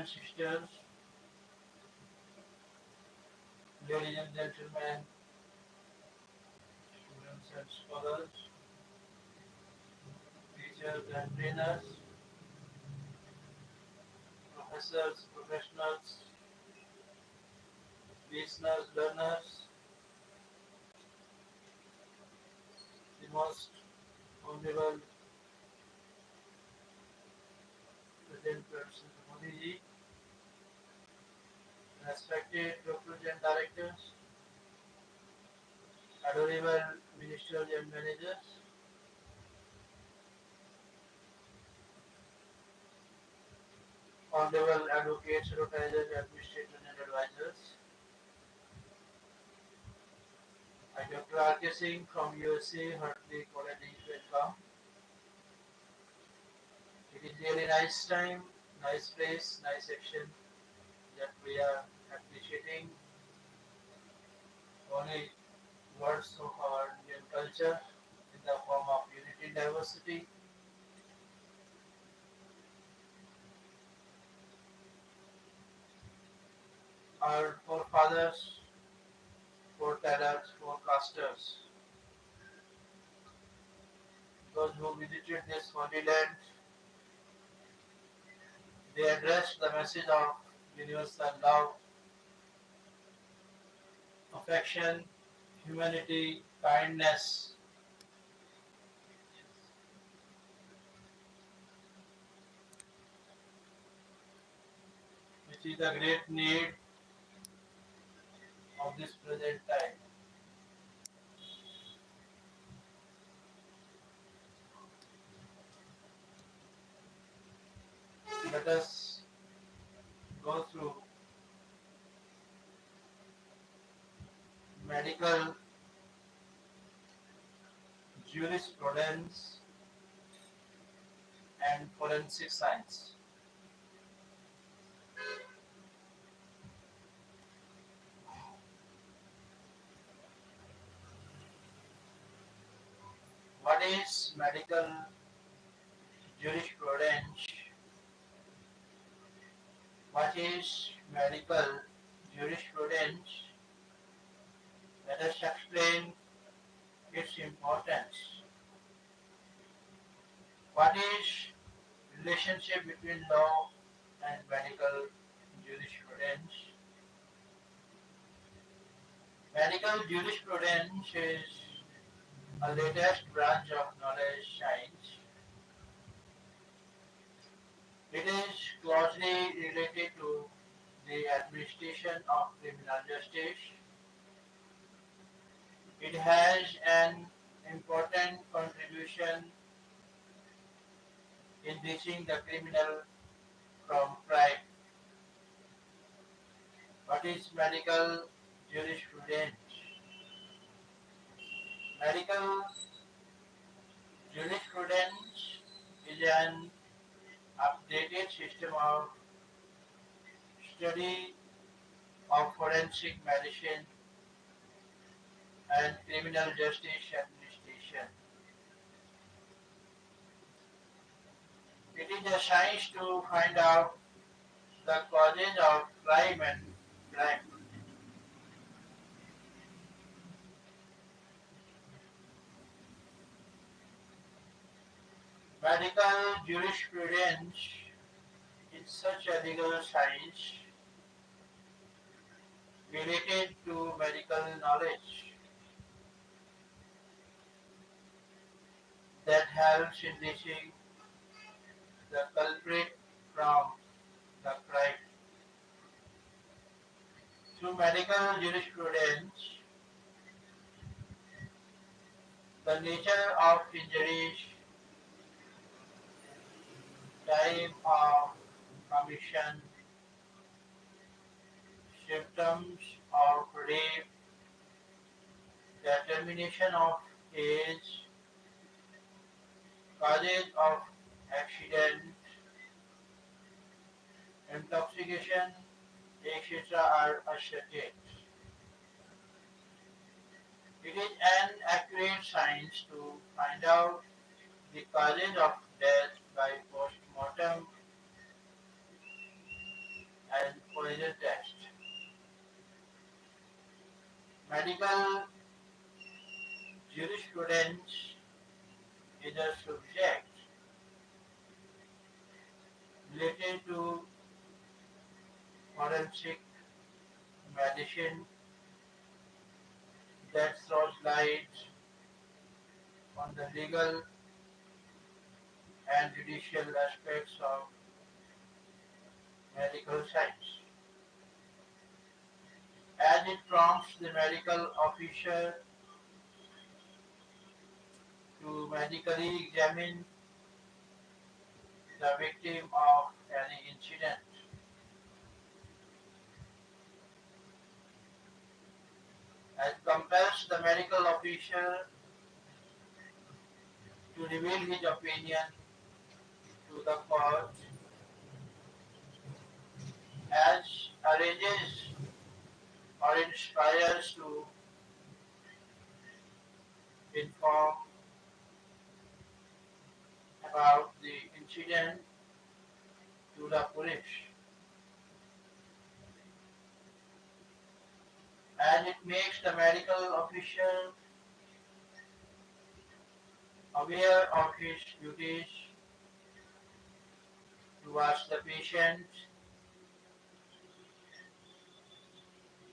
sisters, ladies and gentlemen, students and scholars, teachers and trainers, professors, professionals, listeners, learners, the most honorable President Modi, respected doctors and directors, adorable ministers and managers, honorable advocates, advertisers, administrators and advisors. I, Dr. R.K. Singh from USA, heartily calling welcome. It is really nice time, nice place, nice action that we are appreciating only words of our Indian culture in the form of unity, diversity. Our forefathers, foretellers, forecasters, those who visited this holy land, they addressed the message of universal love, affection, humanity, kindness, which is the great need of this present time. Let us go through medical jurisprudence and forensic science. What is medical jurisprudence? What is medical jurisprudence? Let us explain its importance. What is relationship between law and medical jurisprudence? Medical jurisprudence is a latest branch of knowledge science. It is closely related to the administration of criminal justice. It has an important contribution in reaching the criminal from crime. What is medical jurisprudence? Medical jurisprudence is an updated system of study of forensic medicine and criminal justice administration. It is a science to find out the causes of crime and crime. Medical jurisprudence is such a legal science related to medical knowledge that helps in reaching the culprit from the crime. Through medical jurisprudence, the nature of injuries, time of commission, symptoms of rape, determination of age, causes of accident, intoxication, etc. are ascertained. It is an accurate science to find out the causes of death by post-mortem major test. Medical jurisprudence is a subject related to forensic medicine that throws light on the legal and judicial aspects of medical science, as it prompts the medical officer to medically examine the victim of any incident, and compels the medical officer to reveal his opinion to the court, as arranges or inspires to inform about the incident to the police, and it makes the medical officer aware of his duties towards the patient,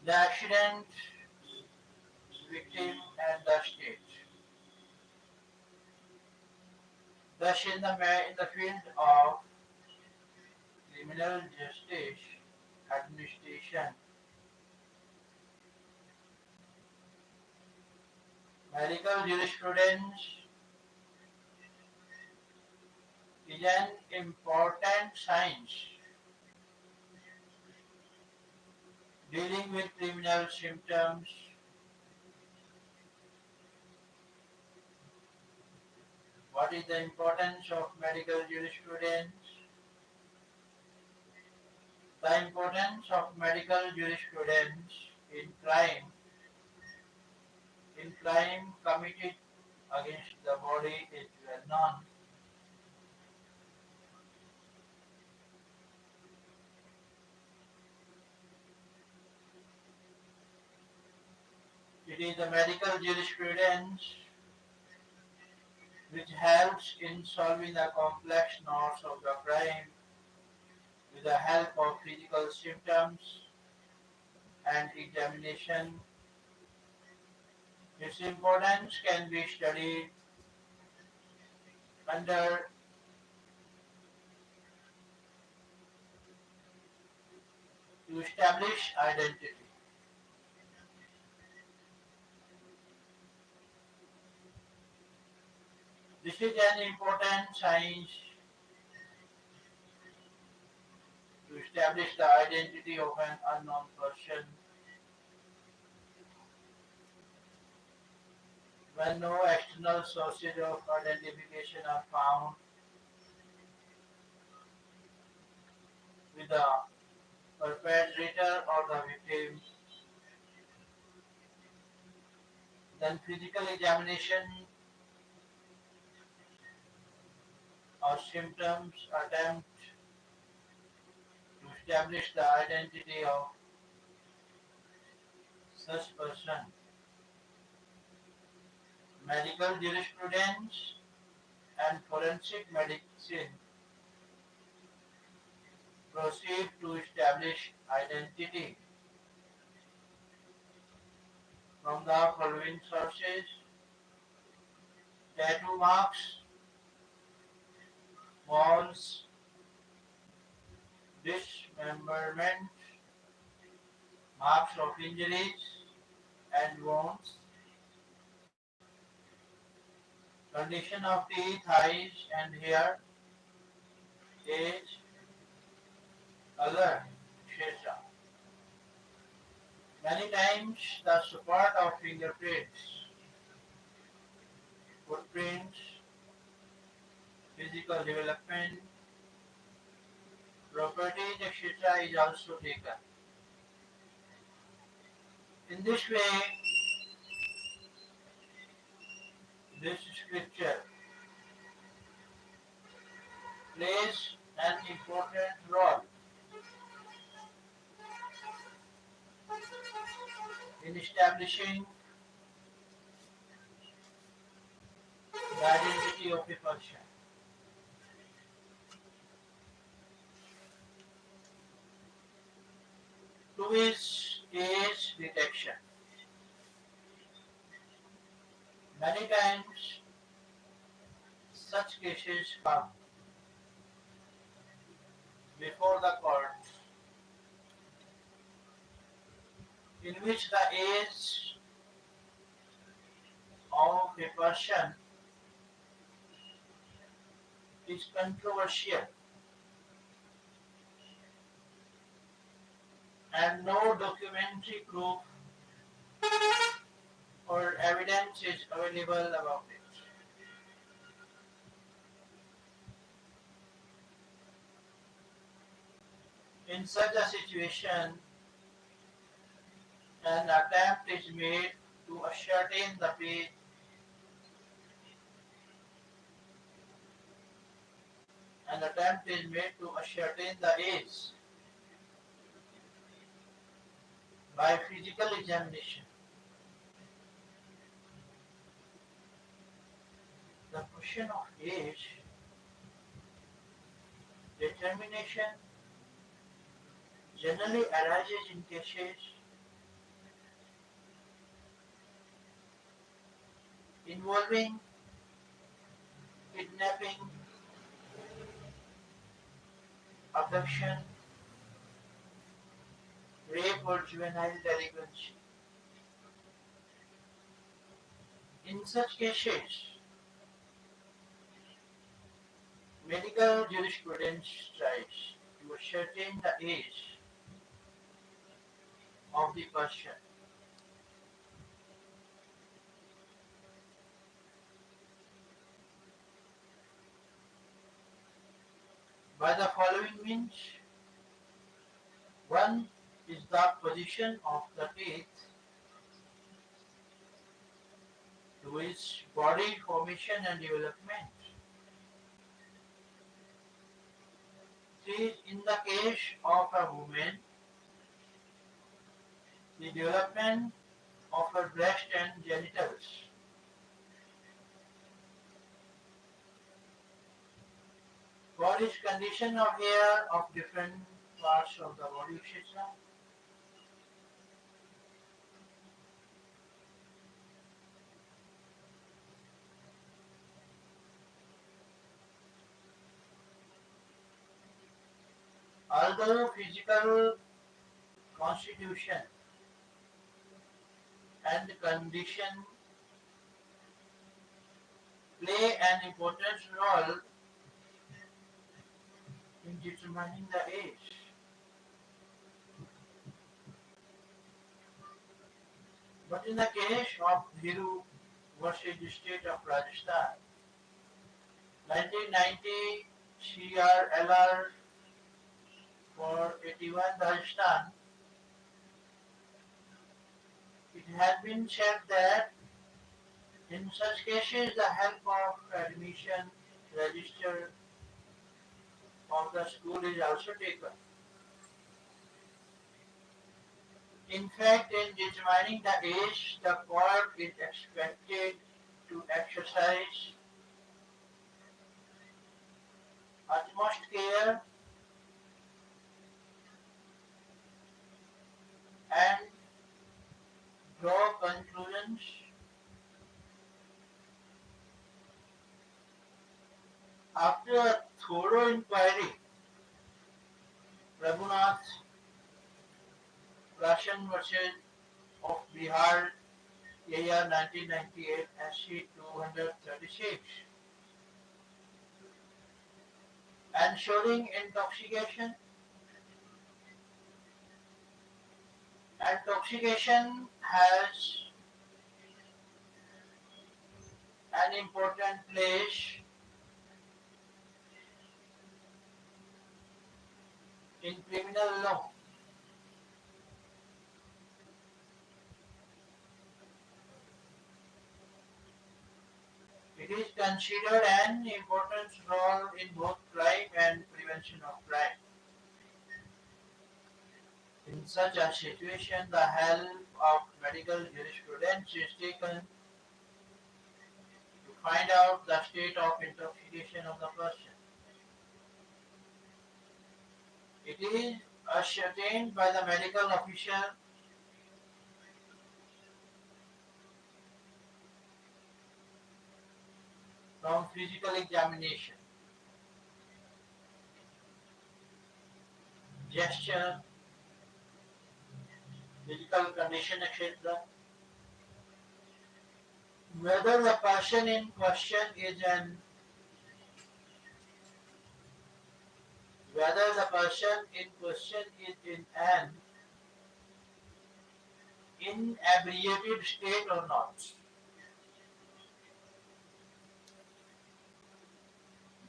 the accident victim, and the state. Thus, in the field of criminal justice administration, medical jurisprudence is an important science dealing with criminal symptoms. What is the importance of medical jurisprudence? The importance of medical jurisprudence in crime committed against the body is well known. It is the medical jurisprudence which helps in solving the complex knots of the crime with the help of physical symptoms and examination. Its importance can be studied under to establish identity. This is an important science to establish the identity of an unknown person when no external sources of identification are found with the perpetrator or the victim. Then physical examination or symptoms attempt to establish the identity of such person. Medical jurisprudence and forensic medicine proceed to establish identity from the following sources: tattoo marks, walls, dismemberment, marks of injuries and wounds, condition of teeth, eyes and hair, age, color, etc. Many times the support of fingerprints, footprints, physical development, properties, etc. is also taken. In this way, this scripture plays an important role in establishing the identity of a person. Two is age detection. Many times such cases come before the court in which the age of a person is controversial and no documentary proof or evidence is available about it. In such a situation, an attempt is made to ascertain the age an attempt is made to ascertain the age by physical examination. The question of age determination generally arises in cases involving kidnapping, abduction, rape or juvenile delinquency. In such cases, medical jurisprudence tries to ascertain the age of the person. By the following means: one is the position of the teeth, two is body formation and development, three is in the case of a woman, the development of her breast and genitals. What is condition of hair of different parts of the body, etc. Although physical constitution and condition play an important role in determining the age, but in the case of Dhiru versus the state of Rajasthan, 1990 CRLR for 81 Rajasthan, it has been said that in such cases the help of admission register of the school is also taken. In fact, in determining the age, the court is expected to exercise utmost care and draw conclusions after a thorough inquiry. Raghunath Rashan versus of Bihar, year 1998, SC 236, ensuring intoxication. Intoxication has an important place in criminal law. It is considered an important role in both crime and prevention of crime. In such a situation, the help of medical jurisprudence is taken to find out the state of intoxication of the person. It is ascertained by the medical official from physical examination, gesture, physical condition, etc. Whether the person in question is an whether the person in question is in an inebriated state or not.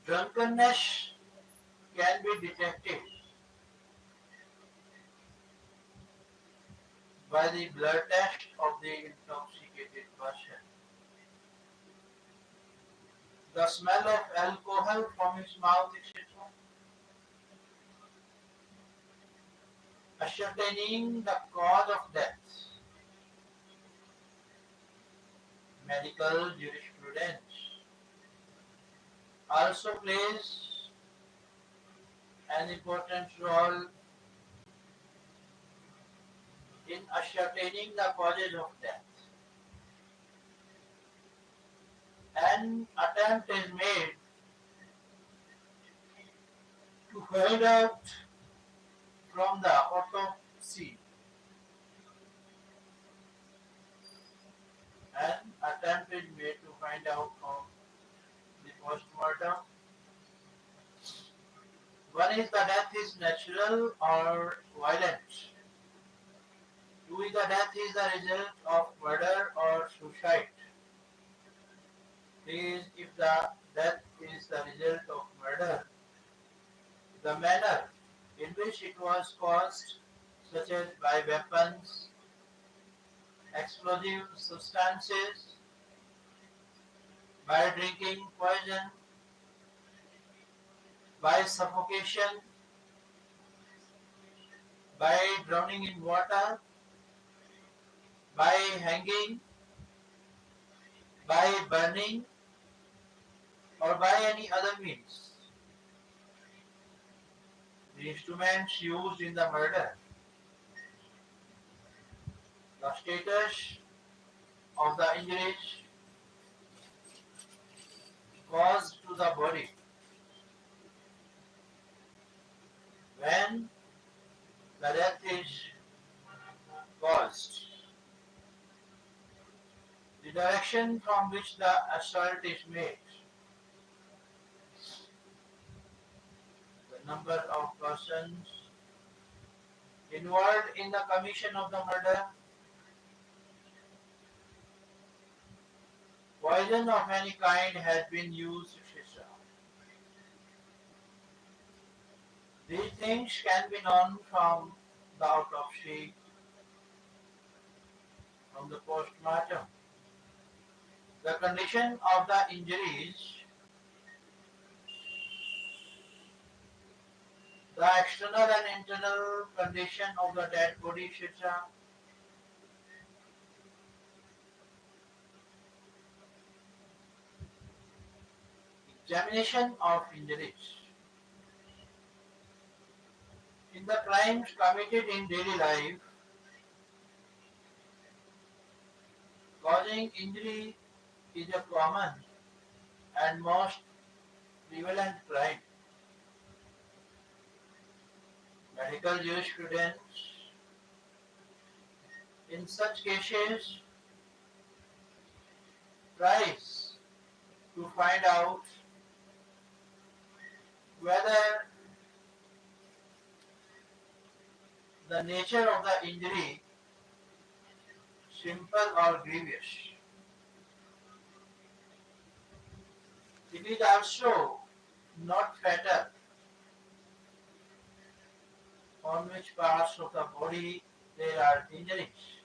Drunkenness can be detected by the blood test of the intoxicated person. The smell of alcohol from his mouth, etc. Ascertaining the cause of death. Medical jurisprudence also plays an important role in ascertaining the causes of death. An attempt is made to find out from the autopsy. An attempt is made to find out from the postmortem. One is the death is natural or violent. Two is the death is the result of murder or suicide. Three is if the death is the result of murder, the manner in which it was caused, such as by weapons, explosive substances, by drinking poison, by suffocation, by drowning in water, by hanging, by burning, or by any other means. The instruments used in the murder, the status of the injuries caused to the body, when the death is caused, the direction from which the assault is made, the number of persons involved in the commission of the murder, poison of any kind has been used, etc. These things can be known from the autopsy, from the postmortem. The condition of the injuries, the external and internal condition of the dead body, etc. Examination of injuries. In the crimes committed in daily life, causing injury is a common and most prevalent crime. Medical jurisprudence in such cases tries to find out whether the nature of the injury simple or grievous. It is also not fatal on which parts of the body there are injuries.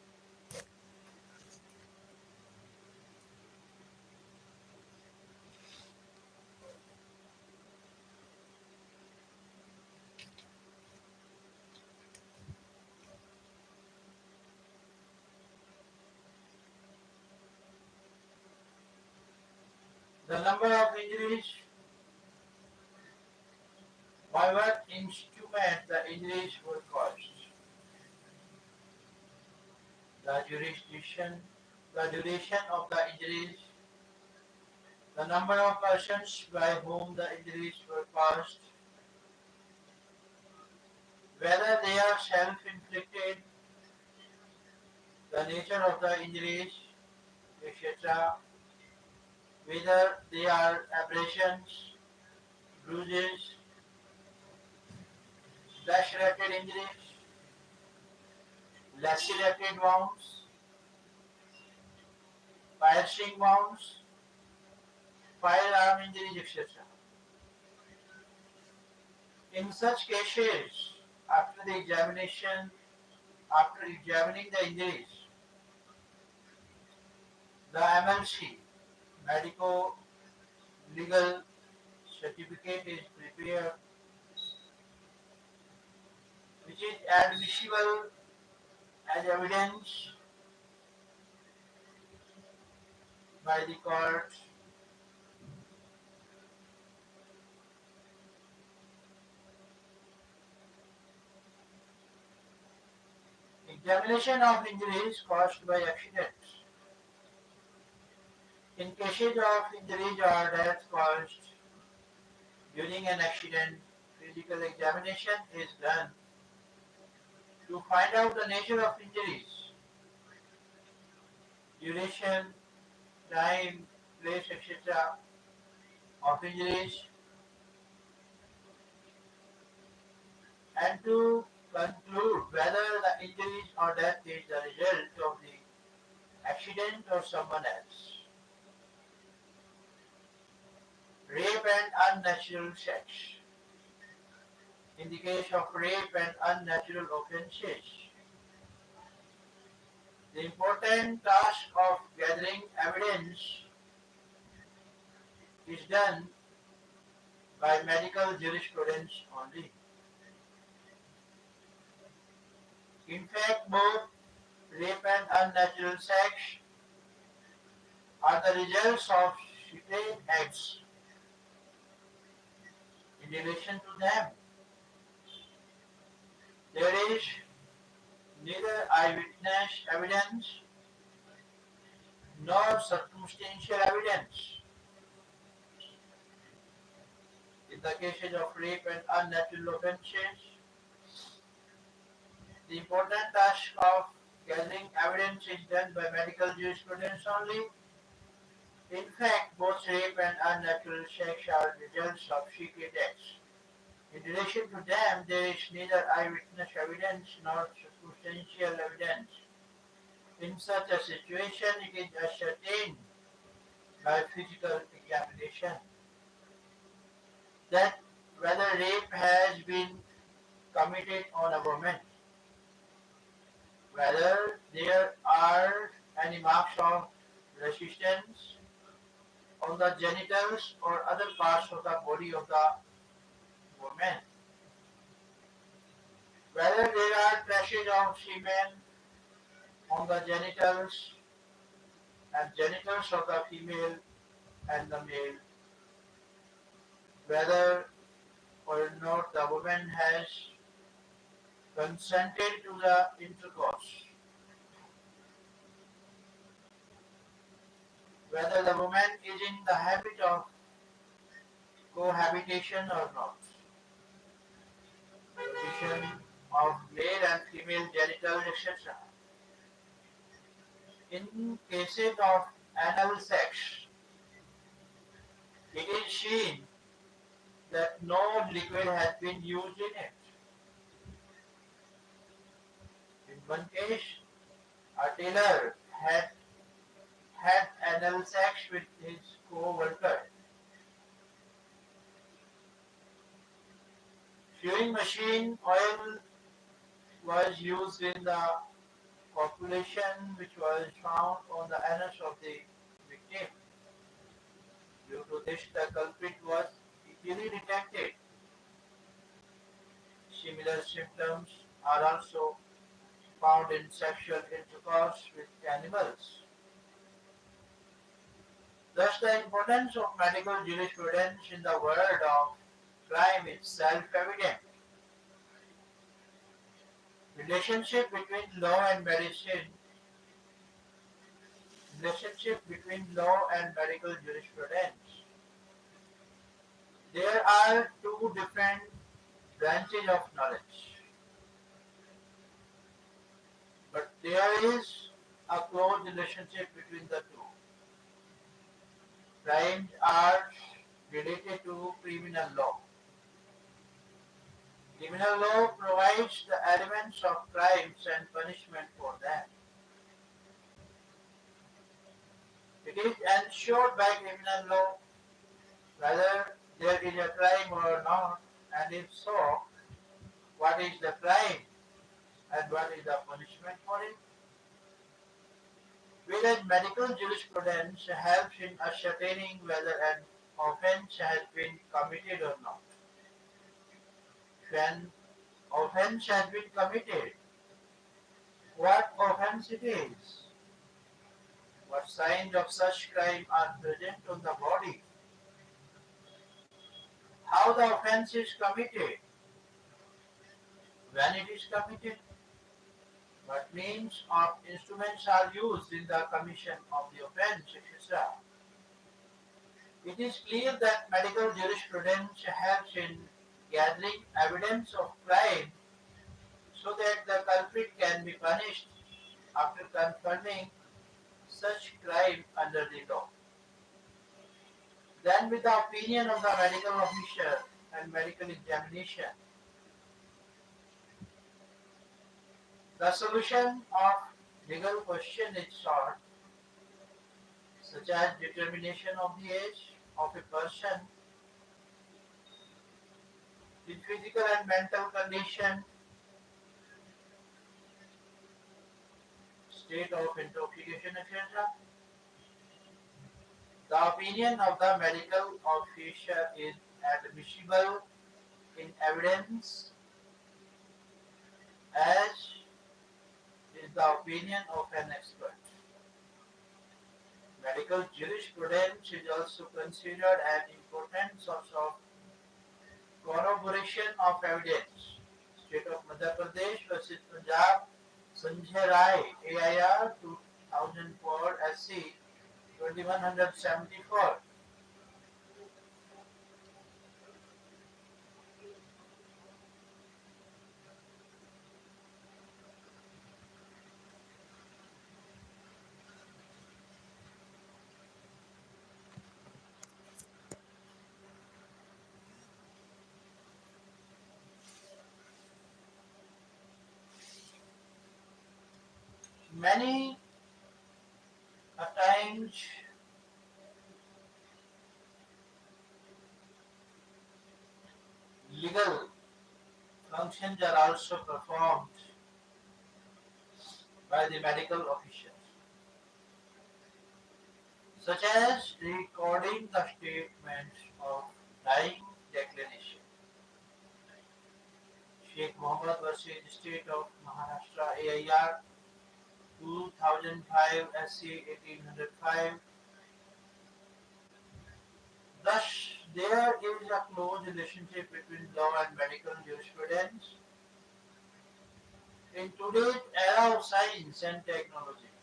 The number of injuries, by what instrument the injuries were caused, the jurisdiction, the duration of the injuries, the number of persons by whom the injuries were caused, whether they are self-inflicted, the nature of the injuries, etc., whether they are abrasions, bruises, lacerated injuries, lacerated wounds, piercing wounds, firearm injuries, etc. In such cases, after the examination, after examining the injuries, the MLC, medico-legal certificate is prepared, which is admissible as evidence by the court. Examination of injuries caused by accidents. In cases of injuries or death caused during an accident, physical examination is done to find out the nature of injuries, duration, time, place, etc. of injuries, and to conclude whether the injuries or death is the result of the accident or someone else. Rape and unnatural sex. In the case of rape and unnatural offences, the important task of gathering evidence is done by medical jurisprudence only. In fact, both rape and unnatural sex are the results of secret acts. In relation to them, there is neither eyewitness evidence nor circumstantial evidence. In the cases of rape and unnatural offences, the important task of gathering evidence is done by medical jurisprudence only. In fact, both rape and unnatural sex are results of secret acts. In relation to them, there is neither eyewitness evidence nor circumstantial evidence. In such a situation, it is ascertained by physical examination that whether rape has been committed on a woman, whether there are any marks of resistance on the genitals or other parts of the body of the woman, whether there are traces of semen on the genitals and genitals of the female and the male, whether or not the woman has consented to the intercourse, whether the woman is in the habit of cohabitation or not, position of male and female genitals, etc. In cases of anal sex, it is seen that no liquid has been used in it. In one case, a tailor had anal sex with his co-worker. Sewing machine oil was used in the copulation which was found on the anus of the victim. Due to this, the culprit was easily detected. Similar symptoms are also found in sexual intercourse with animals. Thus, the importance of medical jurisprudence in the world of crime is self-evident. Relationship between law and medicine, relationship between law and medical jurisprudence. There are two different branches of knowledge, but there is a close relationship between the two. Crimes are related to criminal law. Criminal law provides the elements of crimes and punishment for them. It is ensured by criminal law whether there is a crime or not, and if so, what is the crime and what is the punishment for it. Whereas medical jurisprudence helps in ascertaining whether an offense has been committed or not. If an offense has been committed, what offense it is, what signs of such crime are present on the body, how the offense is committed, when it is committed, what means or instruments are used in the commission of the offense, etc. It is clear that medical jurisprudence helps in gathering evidence of crime so that the culprit can be punished after confirming such crime under the law. Then, with the opinion of the medical officer and medical examination, the solution of legal question is sought, such as determination of the age of a person, the physical and mental condition, state of intoxication, etc. The opinion of the medical officer is admissible in evidence as is the opinion of an expert. Medical jurisprudence is also considered an important source of corroboration of evidence. State of Madhya Pradesh versus Punjab, Sanjay Rai, AIR 2004 SC 2174. Many a times legal functions are also performed by the medical officials, such as recording the statements of dying declaration. Sheikh Mohammed versus State of Maharashtra AIR 2005 SC 1805. Thus, there is a close relationship between law and medical jurisprudence. In today's era of science and technology,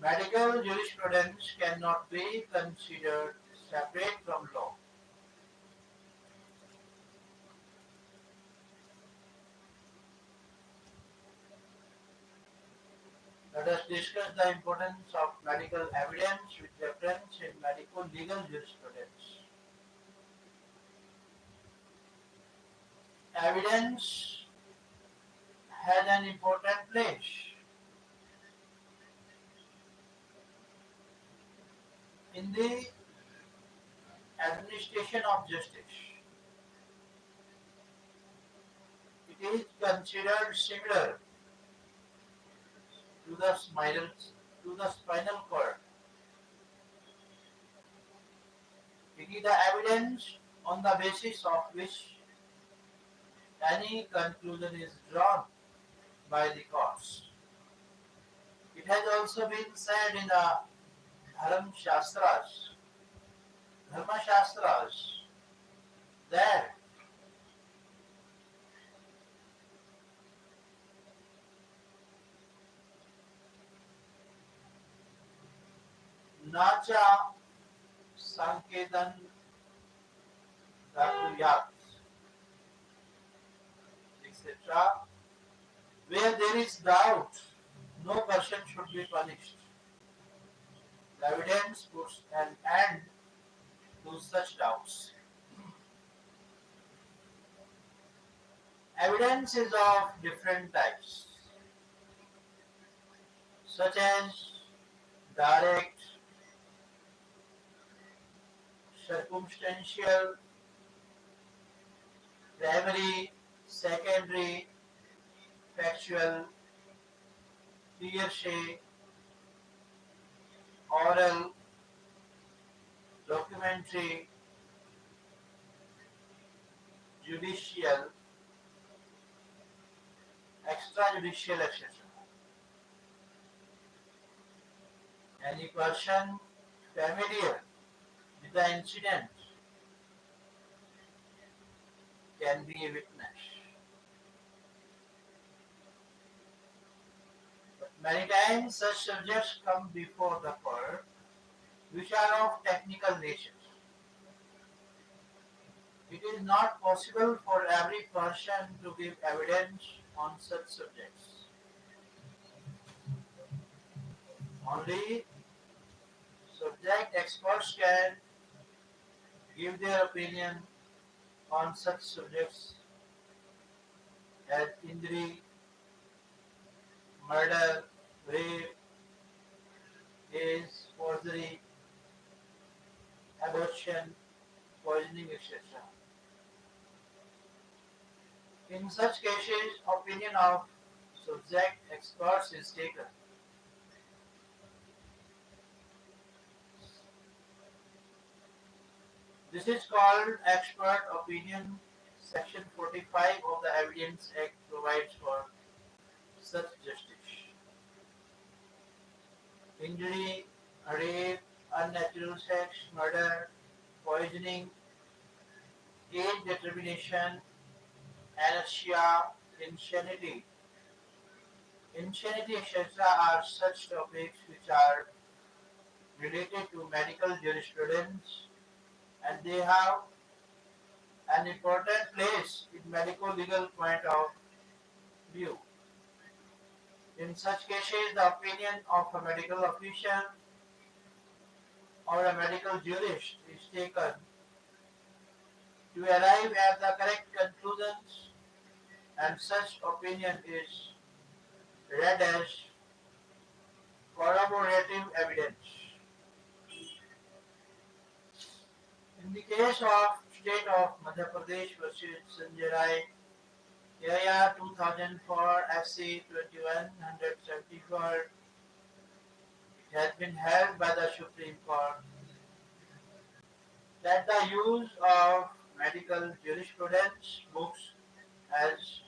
medical jurisprudence cannot be considered separate from law. Let us discuss the importance of medical evidence with reference in medical legal jurisprudence. Evidence has an important place in the administration of justice. It is considered similar to the spinal cord. It is the evidence on the basis of which any conclusion is drawn by the courts. It has also been said in the Dharma Shastras, Dharma Shastras, that Nacha Sanketan Dhatuyat, etc., where there is doubt, no person should be punished. The evidence puts an end to such doubts. Evidence is of different types, such as direct, circumstantial, primary, secondary, factual, hearsay, oral, documentary, judicial, extrajudicial, etc. Any person familiar with the incident can be a witness. But many times such subjects come before the court which are of technical nature. It is not possible for every person to give evidence on such subjects. Only subject experts can give their opinion on such subjects as injury, murder, rape, case, forgery, abortion, poisoning, etc. In such cases, opinion of subject experts is taken. This is called expert opinion. Section 45 of the Evidence Act provides for such justice. Injury, rape, unnatural sex, murder, poisoning, age determination, anesthesia, insanity. Insanity, etc. are such topics which are related to medical jurisprudence and they have an important place in medico-legal point of view. In such cases, the opinion of a medical official or a medical jurist is taken to arrive at the correct conclusions and such opinion is read as corroborative evidence. In the case of State of Madhya Pradesh versus Sanjay Rai, AIR 2004 FC 2174, it has been held by the Supreme Court that the use of medical jurisprudence books as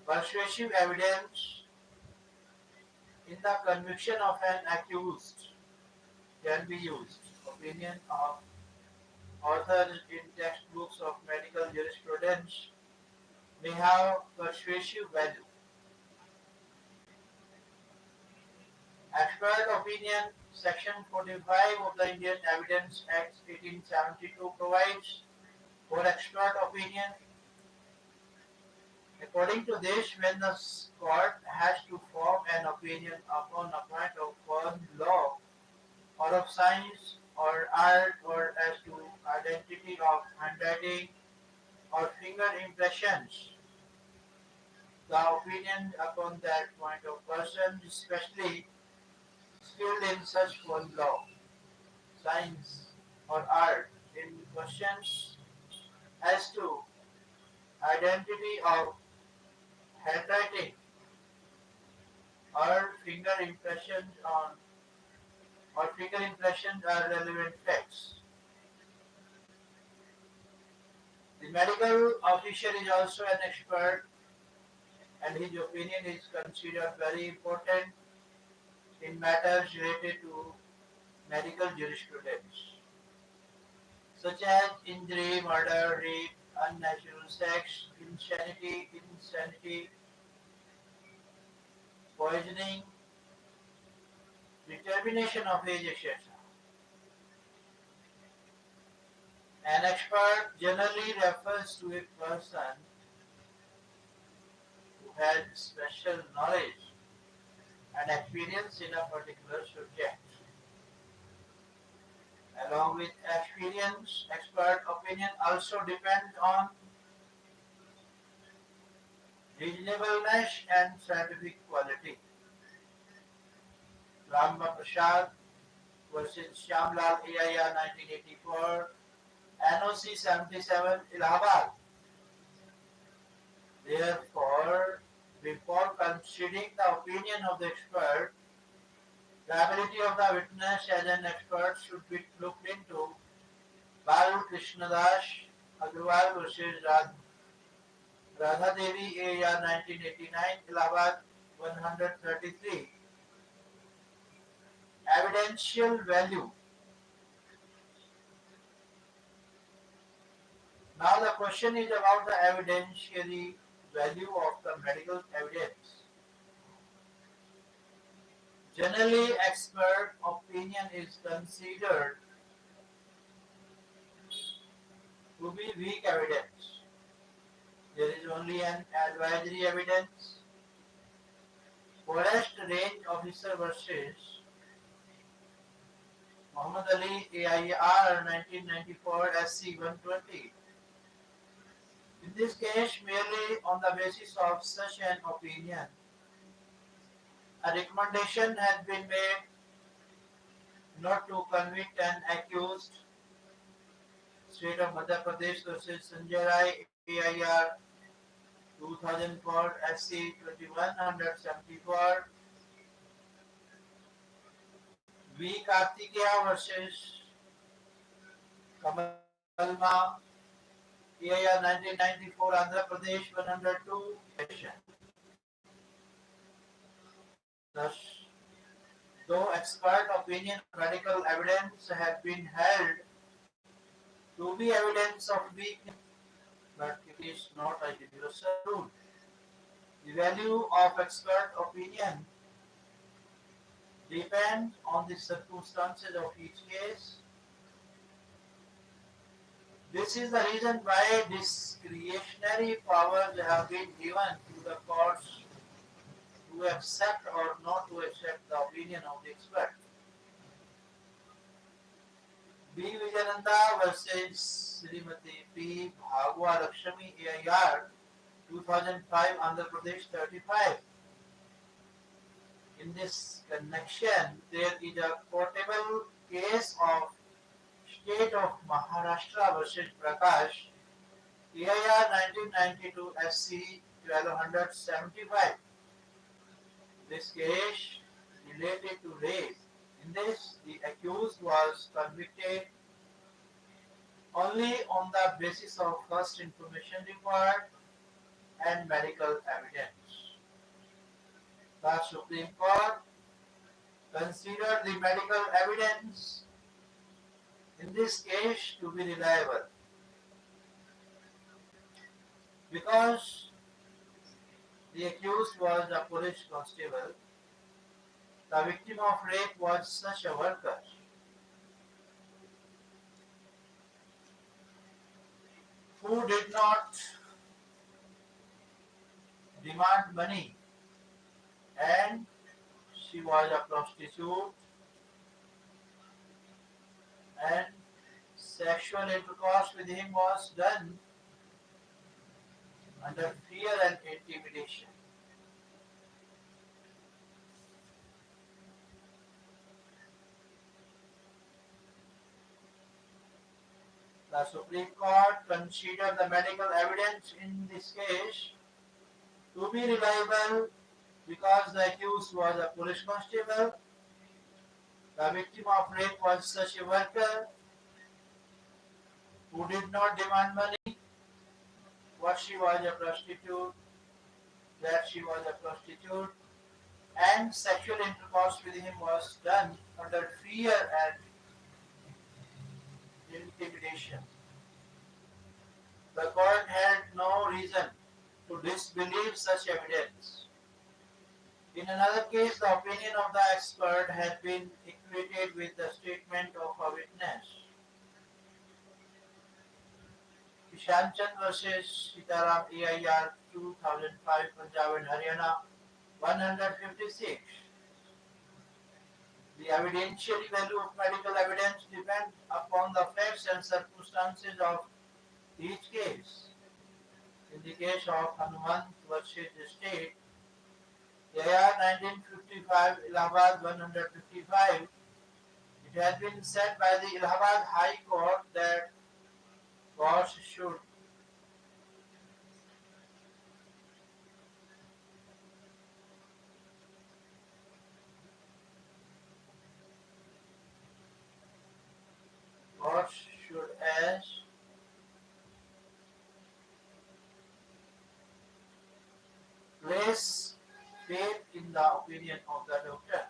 persuasive evidence in the conviction of an accused can be used. Opinion of authors in textbooks of medical jurisprudence may have persuasive value. Expert opinion, Section 45 of the Indian Evidence Act 1872 provides for expert opinion. According to this, when the court has to form an opinion upon a point of foreign law or of science or art or as to identity of handwriting or finger impressions, the opinion upon that point of person, especially skilled in such foreign law, science or art in questions as to identity of handwriting or finger impressions on or finger impressions are relevant facts. The medical official is also an expert and his opinion is considered very important in matters related to medical jurisprudence, such as injury, murder, rape, unnatural sex, insanity, poisoning, determination of age, etc. An expert generally refers to a person who has special knowledge and experience in a particular subject. Along with experience, expert opinion also depends on reasonableness and scientific quality. Rama Prasad versus Shyamlal AIR 1984, NOC 77, Allahabad. Therefore, before considering the opinion of the expert, the ability of the witness as an expert should be looked into. Bal Krishnadas Agarwal versus Radha Devi AR 1989, Allahabad 133. Evidential value. Now the question is about the evidentiary value of the medical evidence. Generally, expert opinion is considered to be weak evidence. There is only an advisory evidence. Forest Range Officer versus Muhammad Ali AIR 1994 SC 120. In this case, merely on the basis of such an opinion, a recommendation has been made not to convict an accused. State of Madhya Pradesh versus Sanjay Rai AIR 2004 SC 2174. V. Kartikeya versus Kamalma AIR 1994 Andhra Pradesh 102. Thus, though expert opinion or medical evidence have been held to be evidence of weakness, but it is not a universal rule. The value of expert opinion depends on the circumstances of each case. This is the reason why discretionary powers have been given to the courts to accept or not to accept the opinion of the expert. B. Vijayananda versus Srimati P. Bhagwa Lakshmi AIR 2005 Andhra Pradesh 35. In this connection, there is a quotable case of State of Maharashtra versus Prakash AIR 1992 SC 1275. This case related to rape. In this, the accused was convicted only on the basis of first information report and medical evidence. The Supreme Court considered the medical evidence in this case to be reliable because the accused was a police constable. The victim of rape was such a worker who did not demand money, and she was a prostitute, and sexual intercourse with him was done under fear and intimidation. The Supreme Court considered the medical evidence in this case to be reliable because the accused was a police constable, the victim of rape was such a worker who did not demand money, that she was a prostitute, and sexual intercourse with him was done under fear and intimidation. The court had no reason to disbelieve such evidence. In another case, the opinion of the expert had been equated with the statement of a witness. Kishanchand versus Sitaram EIR 2005 Punjab and Haryana 156. The evidentiary value of medical evidence depends upon the facts and circumstances of each case. In the case of Hanuman versus the state, AR 1955 Allahabad 155, it has been said by the Allahabad High Court that courts should courts should as place faith in the opinion of the doctor.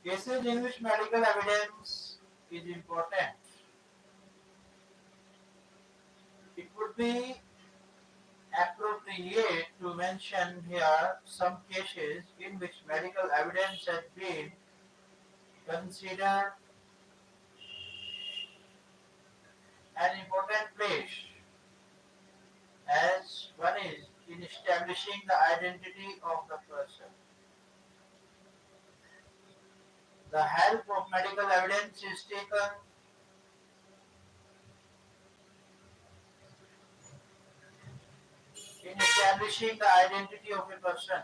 Cases in which medical evidence is important. It would be appropriate to mention here some cases in which medical evidence has been considered an important place, as one is in establishing the identity of the person. The help of medical evidence is taken in establishing the identity of a person.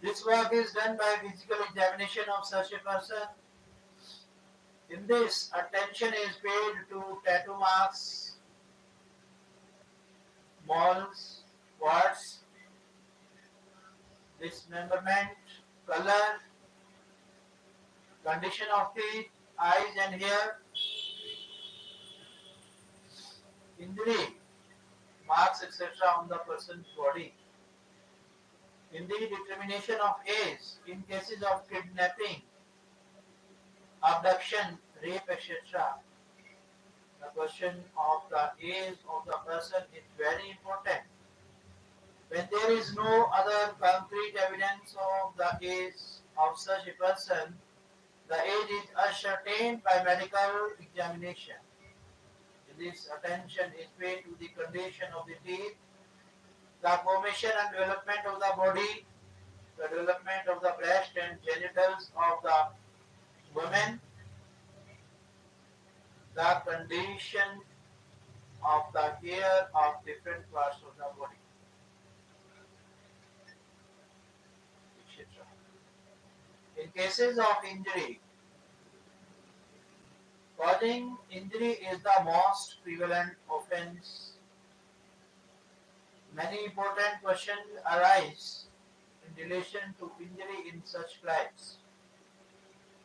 This work is done by physical examination of such a person. In this, attention is paid to tattoo marks, moles, warts, dismemberment, color, condition of teeth, eyes and hair, injury, marks etc. on the person's body. In the determination of age, in cases of kidnapping, abduction, rape, etc., the question of the age of the person is very important. When there is no other concrete evidence of the age of such a person, the age is ascertained by medical examination. This attention is paid to the condition of the teeth, the formation and development of the body, the development of the breast and genitals of the women, the condition of the hair of different parts of the body, etc. In cases of injury, causing injury is the most prevalent offense. Many important questions arise in relation to injury in such crimes,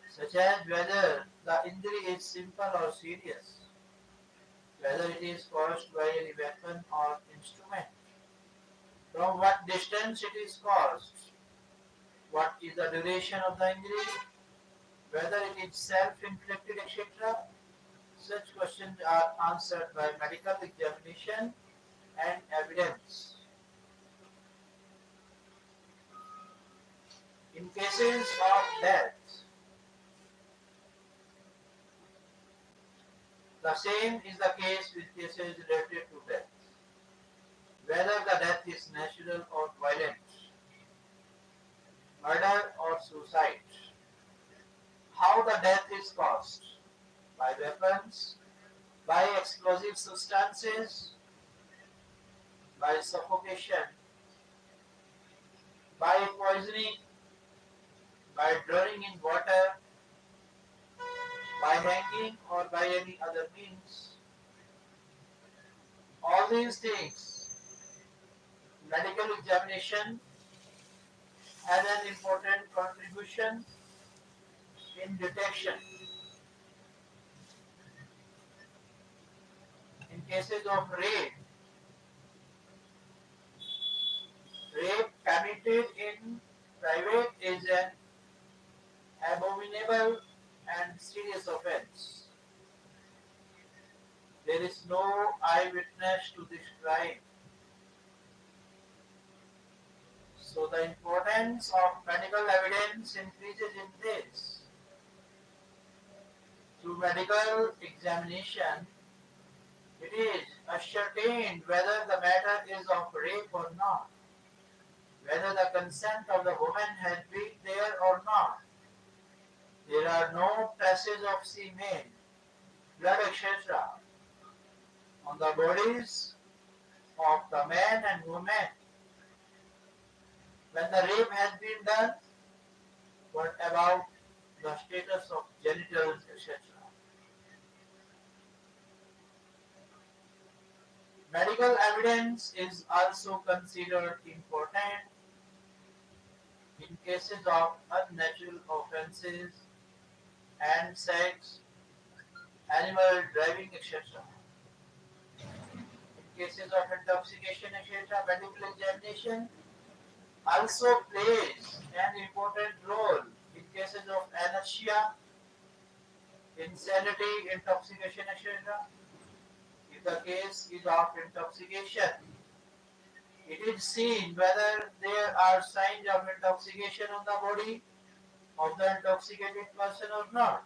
such as whether the injury is simple or serious, whether it is caused by any weapon or instrument, from what distance it is caused, what is the duration of the injury, whether it is self-inflicted, etc. Such questions are answered by medical examination and evidence. In cases of death, the same is the case with cases related to death. Whether the death is natural or violent, murder or suicide, how the death is caused, by weapons, by explosive substances, by suffocation, by poisoning, by drowning in water, by hanging or by any other means. All these things, medical examination has an important contribution in detection. In cases of rape, committed in private is an abominable and serious offense. There is no eyewitness to this crime. So the importance of medical evidence increases in this. Through medical examination, it is ascertained whether the matter is of rape or not, whether the consent of the woman has been there or not. There are no traces of semen, blood, etc. on the bodies of the man and woman. When the rape has been done, what about the status of genitals, etc.? Medical evidence is also considered important in cases of unnatural offenses and sex, animal driving, etc. In cases of intoxication, etc., medical examination also plays an important role in cases of anorexia, insanity, intoxication, etc. If the case is of intoxication, it is seen whether there are signs of intoxication on the body of the intoxicated person or not.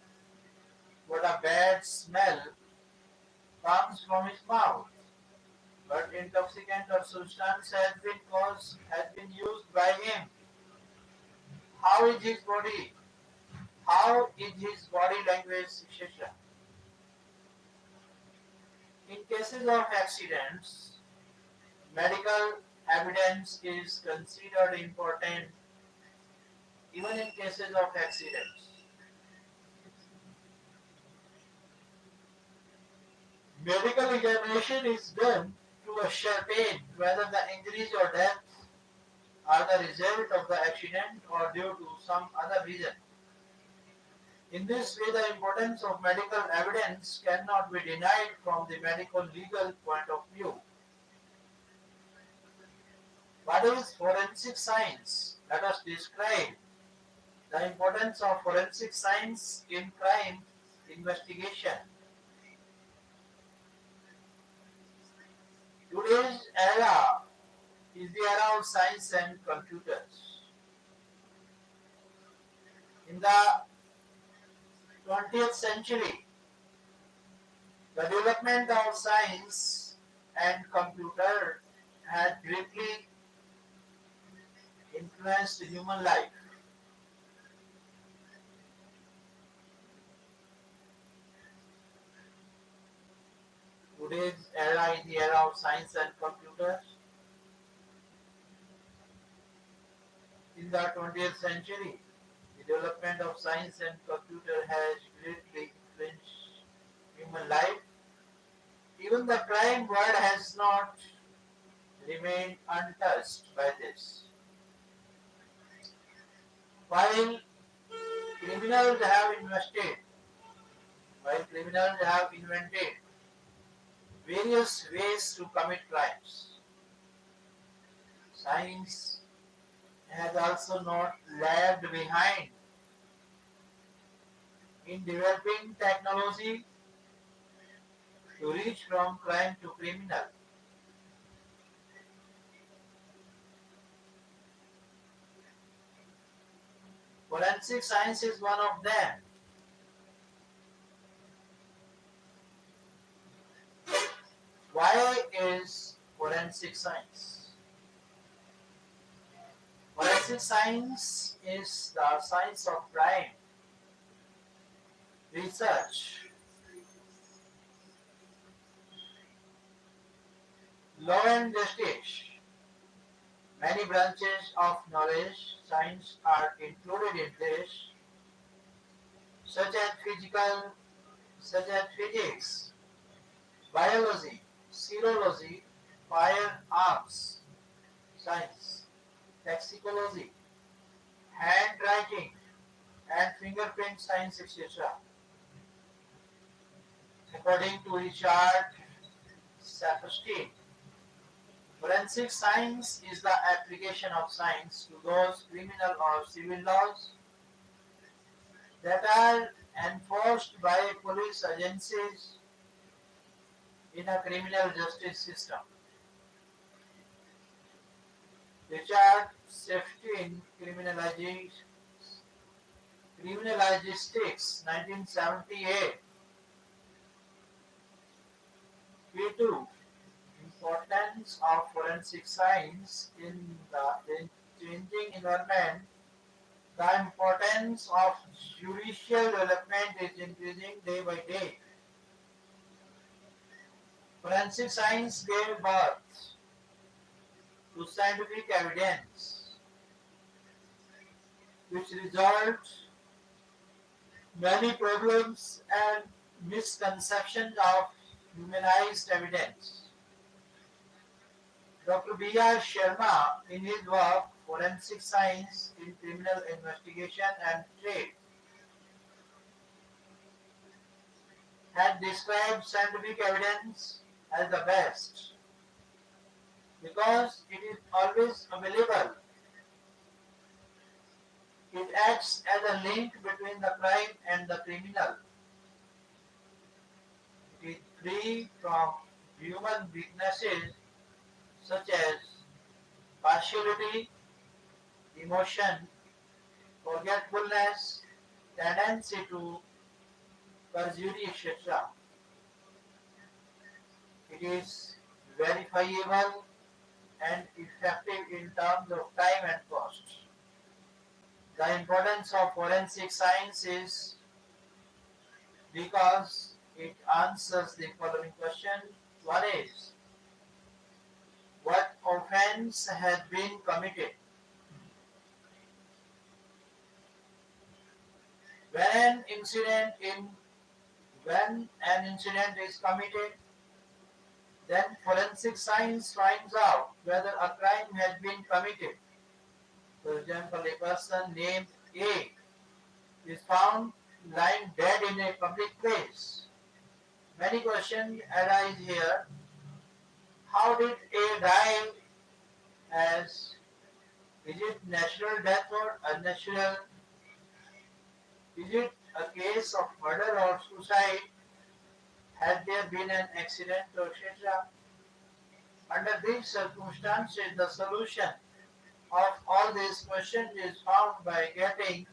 What a bad smell comes from his mouth. But intoxicant or substance has been used by him. How is his body? How is his body language, etc. In cases of accidents, medical evidence is considered important even in cases of accidents. Medical examination is done to ascertain whether the injuries or deaths are the result of the accident or due to some other reason. In this way, the importance of medical evidence cannot be denied from the medical legal point of view. What is forensic science? Let us describe the importance of forensic science in crime investigation. Today's era is the era of science and computers. In the 20th century, the development of science and computer had greatly influenced human life. Today's era is the era of science and computers. In the 20th century, the development of science and computer has greatly influenced human life. Even the crime world has not remained untouched by this. While criminals have invented various ways to commit crimes, science has also not lagged behind in developing technology to reach from crime to criminal. Forensic science is one of them. Why is forensic science? Forensic science is the science of crime research, law and justice. Many branches of knowledge science are included in this, such as physics, biology, serology, firearms science, toxicology, handwriting, and fingerprint science, etc. According to Richard Saperstein, Forensic science is the application of science to those criminal or civil laws that are enforced by police agencies in a criminal justice system. Richard Sefton, Criminalistics, 1978. P2. Importance of forensic science in the changing environment. The importance of judicial development is increasing day by day. Forensic science gave birth to scientific evidence, which resolved many problems and misconceptions of humanized evidence. Dr. B.R. Sharma, in his work Forensic Science in Criminal Investigation and Trade, had described scientific evidence as the best because it is always available. It acts as a link between the crime and the criminal. It is free from human weaknesses such as partiality, emotion, forgetfulness, tendency to perjury, etc. It is verifiable and effective in terms of time and cost. The importance of forensic science is because it answers the following question. One is, what offense has been committed? When an incident is committed, then forensic science finds out whether a crime has been committed. For example, a person named A is found lying dead in a public place. Many questions arise here. How did A die? As is it natural death or unnatural? Is it a case of murder or suicide? Has there been an accident or etc.? Under these circumstances, the solution of all these questions is found by getting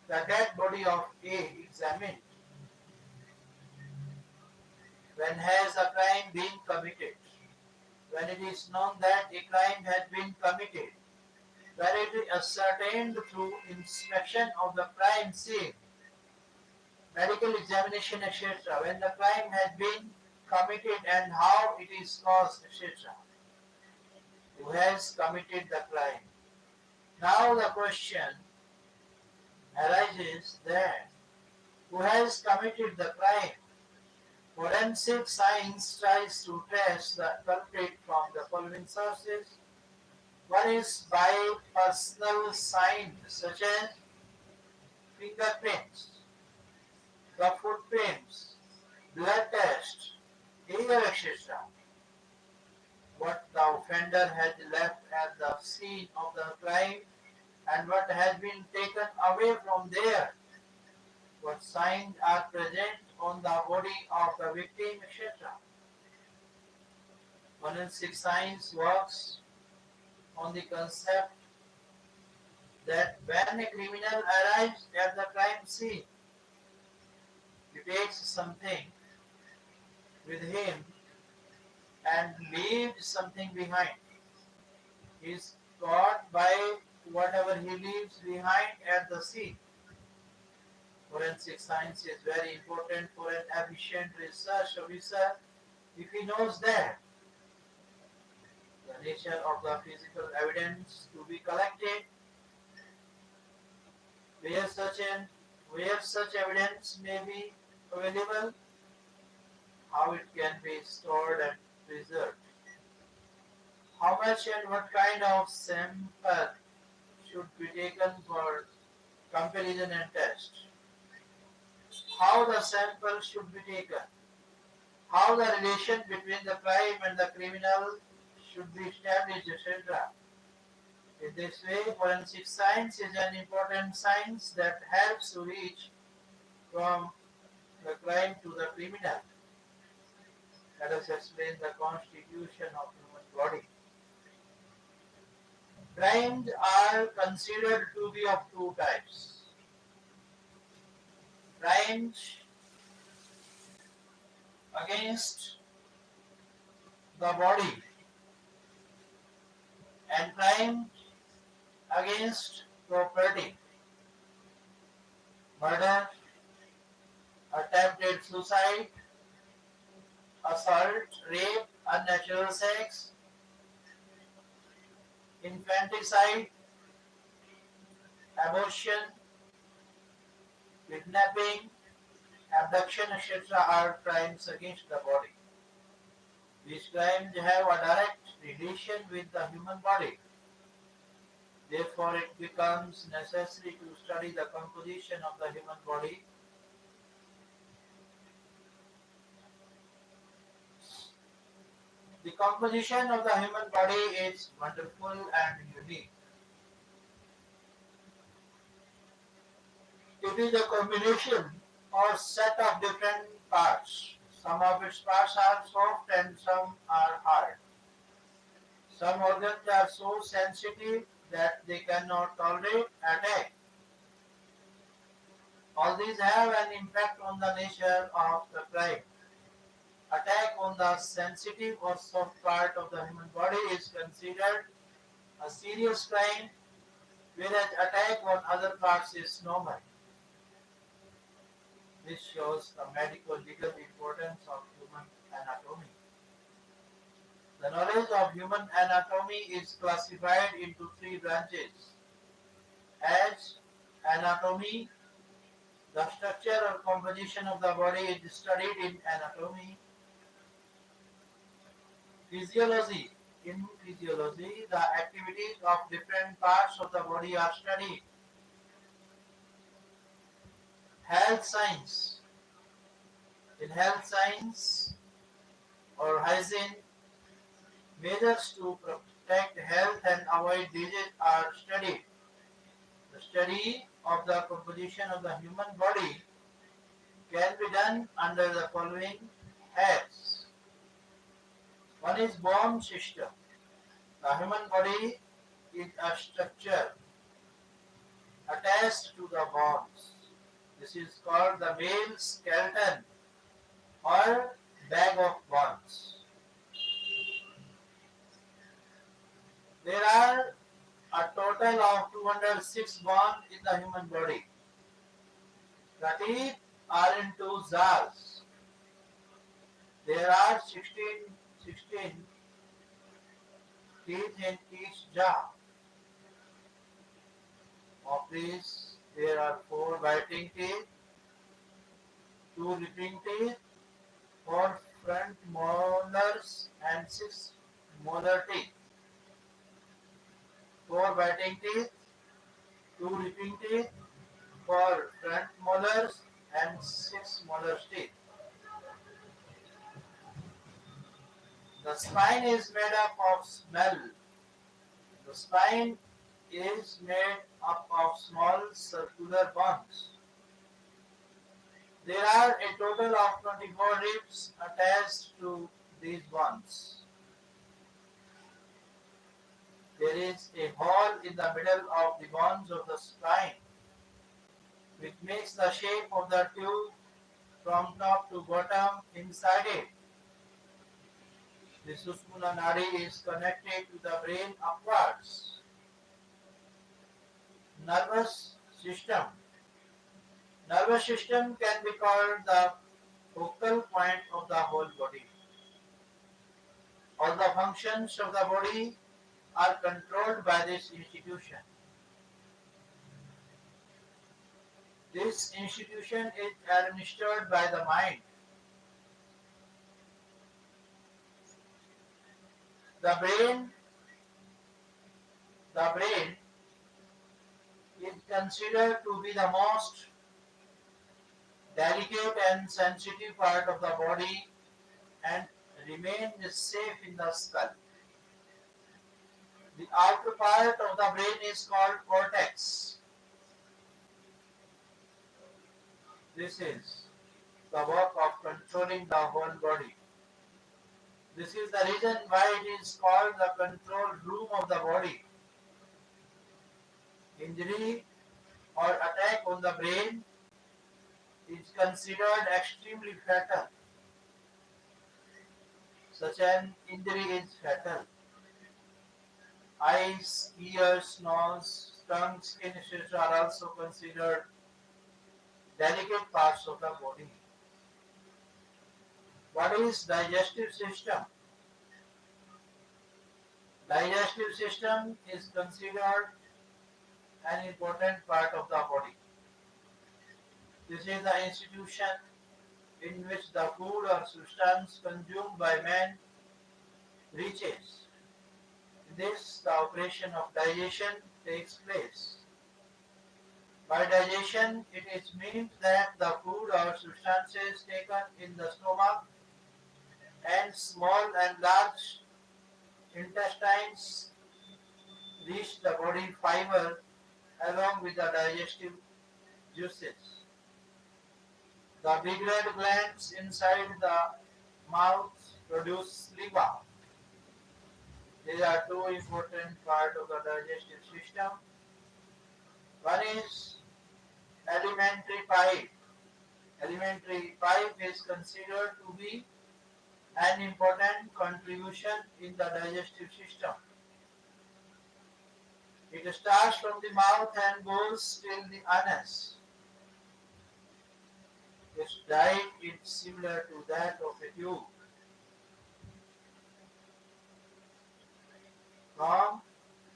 the dead body of A examined. When has a crime been committed? When it is known that a crime has been committed. When it is ascertained through inspection of the crime scene, medical examination, etc. When the crime has been committed and how it is caused, etc. Who has committed the crime? Now the question arises that who has committed the crime? Forensic science tries to trace the culprit from the following sources. One is by personal signs such as fingerprints, the footprints, blood test, hair, etc. What the offender has left at the scene of the crime and what has been taken away from there. What signs are present on the body of the victim, etc. Forensic science works on the concept that when a criminal arrives at the crime scene, he takes something with him and leaves something behind. He is caught by whatever he leaves behind at the scene. Forensic science is very important for an efficient research officer if he knows that the nature of the physical evidence to be collected, where such evidence may be available, how it can be stored and preserved, how much and what kind of sample should be taken for comparison and test, how the sample should be taken, how the relation between the crime and the criminal should be established, etc. In this way, forensic science is an important science that helps to reach from the crime to the criminal. Let us explain the constitution of human body. Crimes are considered to be of two types. Crimes against the body and crimes against property. Murder, attempted suicide, assault, rape, unnatural sex, infanticide, abortion, kidnapping, abduction, etc. are crimes against the body. These crimes have a direct relation with the human body. Therefore, it becomes necessary to study the composition of the human body. The composition of the human body is wonderful and unique. It is a combination or set of different parts. Some of its parts are soft and some are hard. Some organs are so sensitive that they cannot tolerate attack. All these have an impact on the nature of the crime. Attack on the sensitive or soft part of the human body is considered a serious crime, whereas attack on other parts is normal. This shows the medical legal importance of human anatomy. The knowledge of human anatomy is classified into three branches. As anatomy, the structure or composition of the body is studied in anatomy. Physiology. In physiology, the activities of different parts of the body are studied. Health science. In health science or hygiene, measures to protect health and avoid disease are studied. The study of the composition of the human body can be done under the following heads. One is bone system. The human body is a structure attached to the bones. This is called the male skeleton or bag of bones. There are a total of 206 bones in the human body. The teeth are in two jars. There are 16 teeth in each jar. Of these, there are 4 biting teeth, 2 ripping teeth, 4 front molars, and 6 molar teeth. 4 biting teeth, 2 ripping teeth, 4 front molars, and 6 molar teeth. The spine is made up of smell. The spine is made up of small circular bones. There are a total of 24 ribs attached to these bones. There is a hole in the middle of the bones of the spine, which makes the shape of the tube from top to bottom inside it. The Sushumna Nadi is connected to the brain upwards. Nervous system. Nervous system can be called the focal point of the whole body. All the functions of the body are controlled by this institution. This institution is administered by the mind. The brain is considered to be the most delicate and sensitive part of the body and remains safe in the skull. The outer part of the brain is called cortex. This is the work of controlling the whole body. This is the reason why it is called the control room of the body. Injury or attack on the brain is considered extremely fatal. Such an injury is fatal. Eyes, ears, nose, tongue, skin, etc. are also considered delicate parts of the body. What is digestive system? Digestive system is considered an important part of the body. This is the institution in which the food or substance consumed by man reaches. In this, the operation of digestion takes place. By digestion, it is meant that the food or substances taken in the stomach and small and large intestines reach the body fiber along with the digestive juices. The big red glands inside the mouth produce saliva. These are two important parts of the digestive system. One is alimentary pipe. Alimentary pipe is considered to be an important contribution in the digestive system. It starts from the mouth and goes till the anus. Its diet is similar to that of a tube. From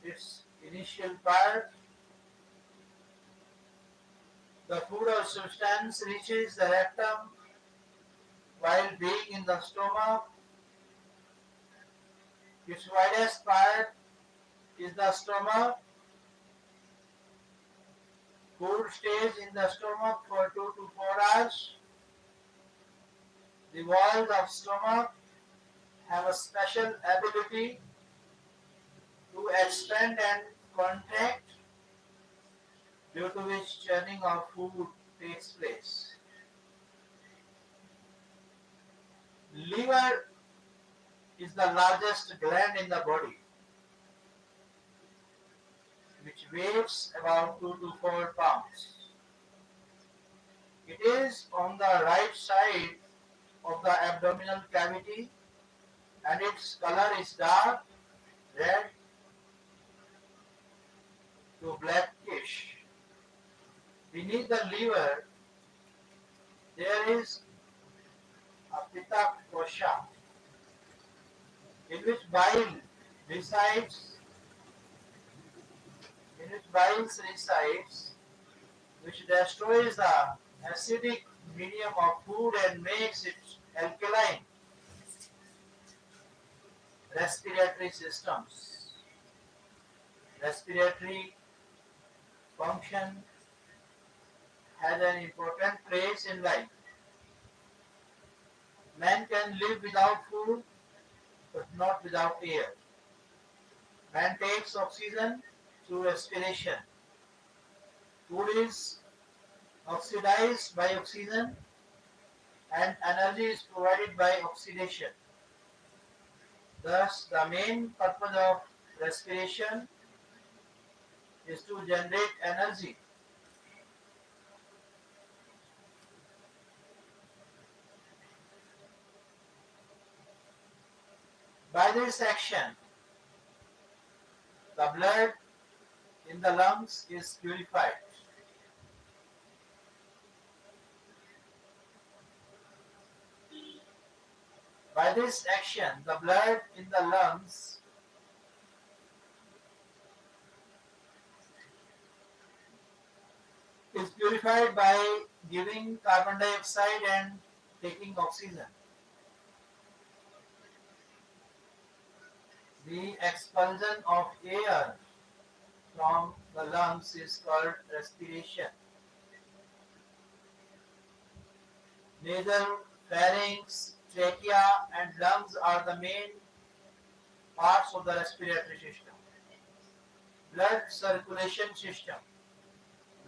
its initial part, the food or substance reaches the rectum while being in the stomach. Its widest part is the stomach. Food stays in the stomach for 2 to 4 hours. The walls of stomach have a special ability to expand and contract, due to which churning of food takes place. Liver is the largest gland in the body, which weighs about 2 to 4 pounds. It is on the right side of the abdominal cavity and its color is dark red to blackish. Beneath the liver, there is a pitta kosha, in which bile resides, which destroys the acidic medium of food and makes it alkaline. Respiratory systems. Respiratory function has an important place in life. Man can live without food, but not without air. Man takes oxygen through respiration. Food is oxidized by oxygen and energy is provided by oxidation. Thus, the main purpose of respiration is to generate energy. By this action, the blood in the lungs is purified. By this action, the blood in the lungs is purified by giving carbon dioxide and taking oxygen. The expulsion of air from the lungs is called respiration. Nasal, pharynx, trachea and lungs are the main parts of the respiratory system. Blood circulation system.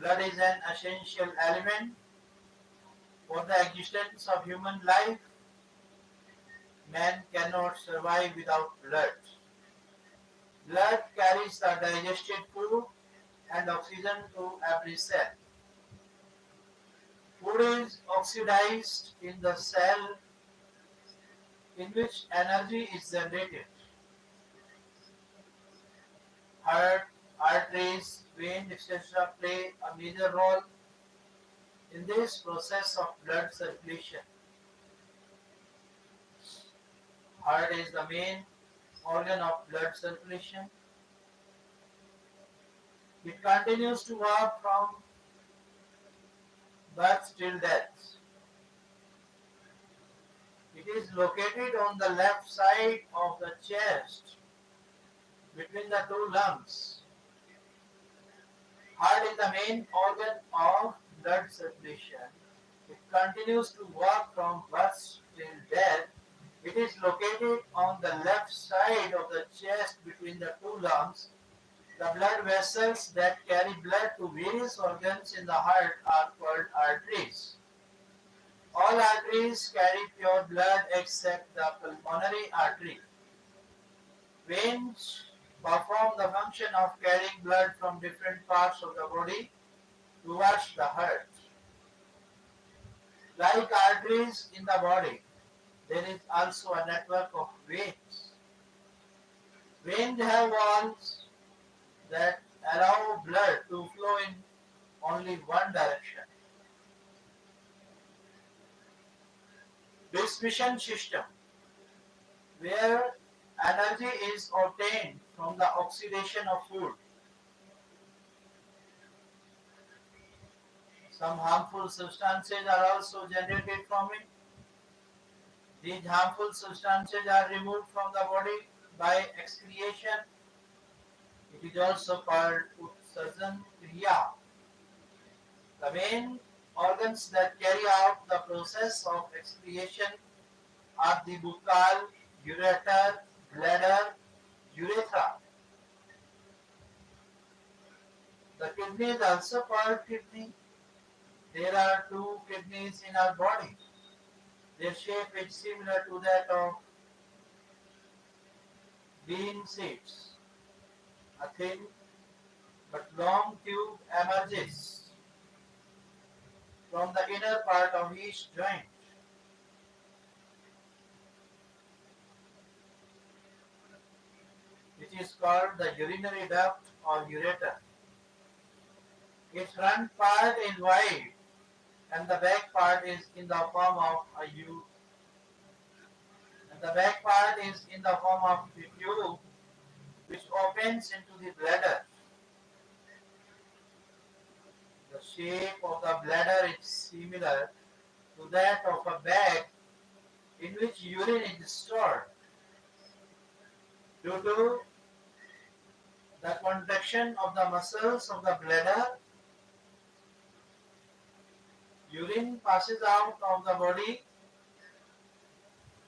Blood is an essential element for the existence of human life. Man cannot survive without blood. Blood carries the digested food and oxygen to every cell. Food is oxidized in the cell in which energy is generated. Heart, arteries, veins, etc. play a major role in this process of blood circulation. Heart is the main organ of blood circulation. It continues to work from birth till death. It is located on the left side of the chest between the two lungs. Heart is the main organ of blood circulation. It continues to work from birth till death. It is located on the left side of the chest between the two lungs. The blood vessels that carry blood to various organs in the heart are called arteries. All arteries carry pure blood except the pulmonary artery. Veins perform the function of carrying blood from different parts of the body towards the heart. Like arteries in the body, there is also a network of veins. Veins have valves that allow blood to flow in only one direction. Distribution system, where energy is obtained from the oxidation of food. Some harmful substances are also generated from it. These harmful substances are removed from the body by excretion. It is also called Utsarjan Kriya. The main organs that carry out the process of excretion are the buccal, ureter, bladder, urethra. The kidney is also called kidney. There are two kidneys in our body. Their shape is similar to that of bean seeds. A thin but long tube emerges from the inner part of each joint. It is called the urinary duct or ureter. Its front part is wide and the back part is in the form of a U. And the back part is in the form of a tube which opens into the bladder. The shape of the bladder is similar to that of a bag in which urine is stored. Due to the contraction of the muscles of the bladder, urine passes out of the body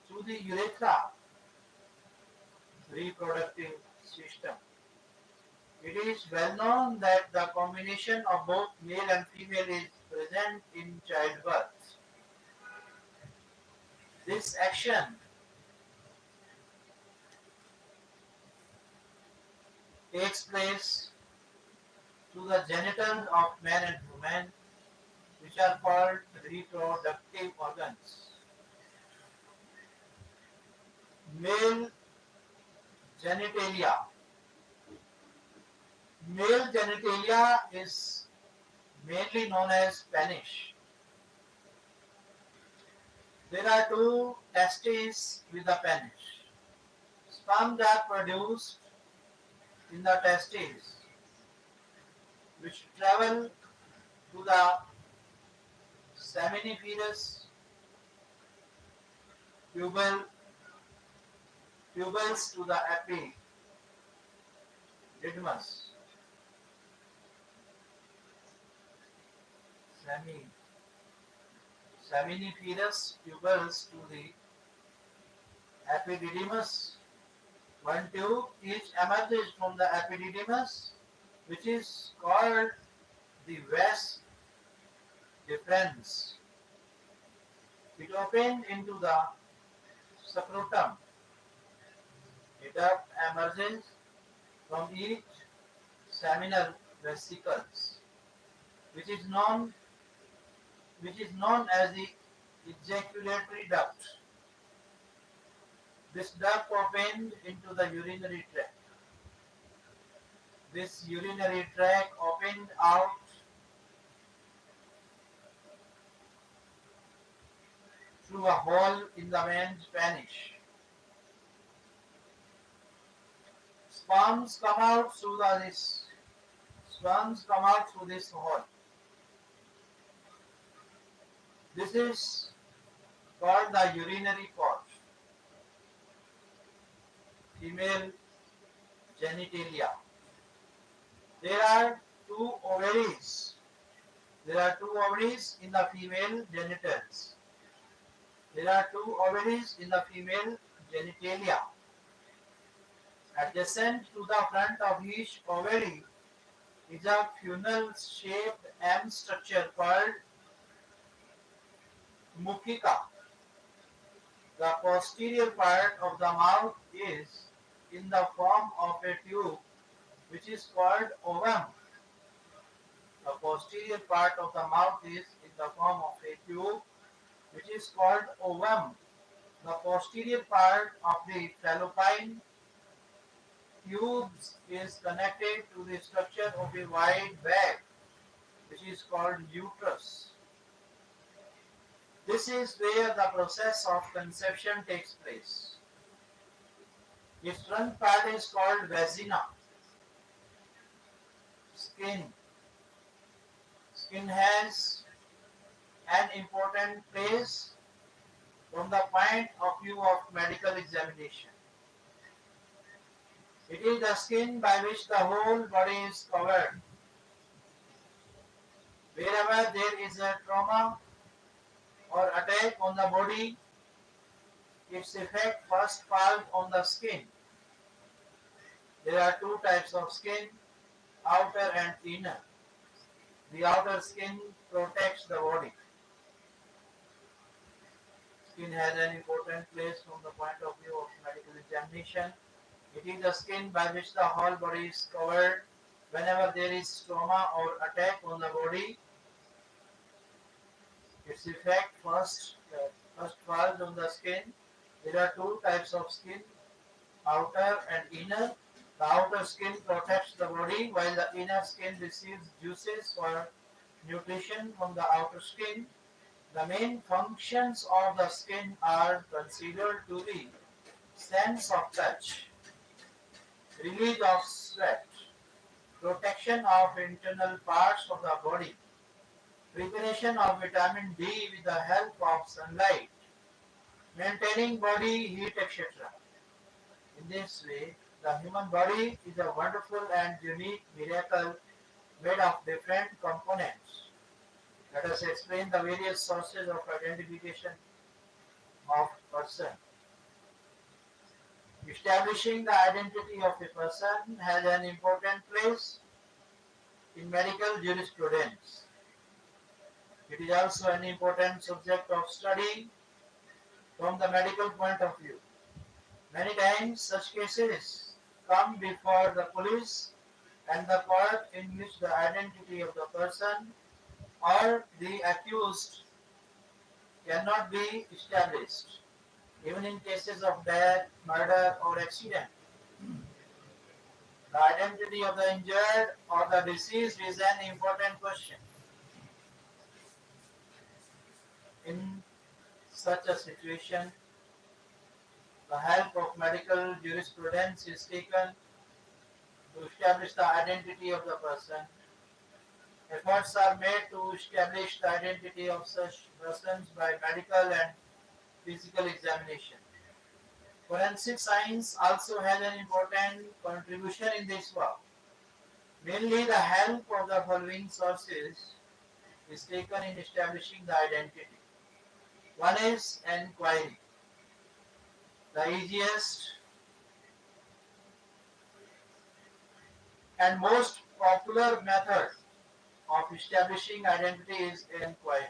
through the urethra, reproductive system. It is well known that the combination of both male and female is present in childbirth. This action takes place to the genitals of man and woman, which are called reproductive organs. Male genitalia. Male genitalia is mainly known as penis. There are two testes with the penis. Sperms are produced in the testes, which travel to the seminiferous pupils to the epididymis. Seminiferous pupils to the epididymis. One tube each emerges from the epididymis which is called the vas deferens. It opened into the scrotum. A duct emerges from each seminal vesicles, which is known as the ejaculatory duct. This duct opened into the urinary tract. This urinary tract opened out through a hole in the man's penis. Sperms come out through this hole. This is called the urinary pot, female genitalia. There are two ovaries. There are two ovaries in the female genitals. There are two ovaries in the female genitalia. Adjacent to the front of each ovary is a funnel-shaped M structure called mucica. The posterior part of the mouth is in the form of a tube which is called ovum. The posterior part of the mouth is in the form of a tube which is called ovum. The posterior part of the fallopian tubes is connected to the structure of a wide bag which is called uterus. This is where the process of conception takes place. Its front part is called vagina. Skin. Skin has an important place from the point of view of medical examination. It is the skin by which the whole body is covered. Wherever there is a trauma or attack on the body, its effect first falls on the skin. There are two types of skin, outer and inner. The outer skin protects the body. Skin has an important place from the point of view of medical examination. It is the skin by which the whole body is covered. Whenever there is trauma or attack on the body, its effect first falls on the skin. There are two types of skin, outer and inner. The outer skin protects the body while the inner skin receives juices for nutrition from the outer skin. The main functions of the skin are considered to be sense of touch, release of sweat, protection of internal parts of the body, preparation of vitamin D with the help of sunlight, maintaining body heat, etc. In this way, the human body is a wonderful and unique miracle made of different components. Let us explain the various sources of identification of person. Establishing the identity of a person has an important place in medical jurisprudence. It is also an important subject of study from the medical point of view. Many times such cases come before the police and the court in which the identity of the person or the accused cannot be established, even in cases of death, murder, or accident. The identity of the injured or the deceased is an important question. In such a situation, the help of medical jurisprudence is taken to establish the identity of the person. Efforts are made to establish the identity of such persons by medical and physical examination. Forensic science also has an important contribution in this work. Mainly the help of the following sources is taken in establishing the identity. One is inquiry. The easiest and most popular method of establishing identity is inquiry.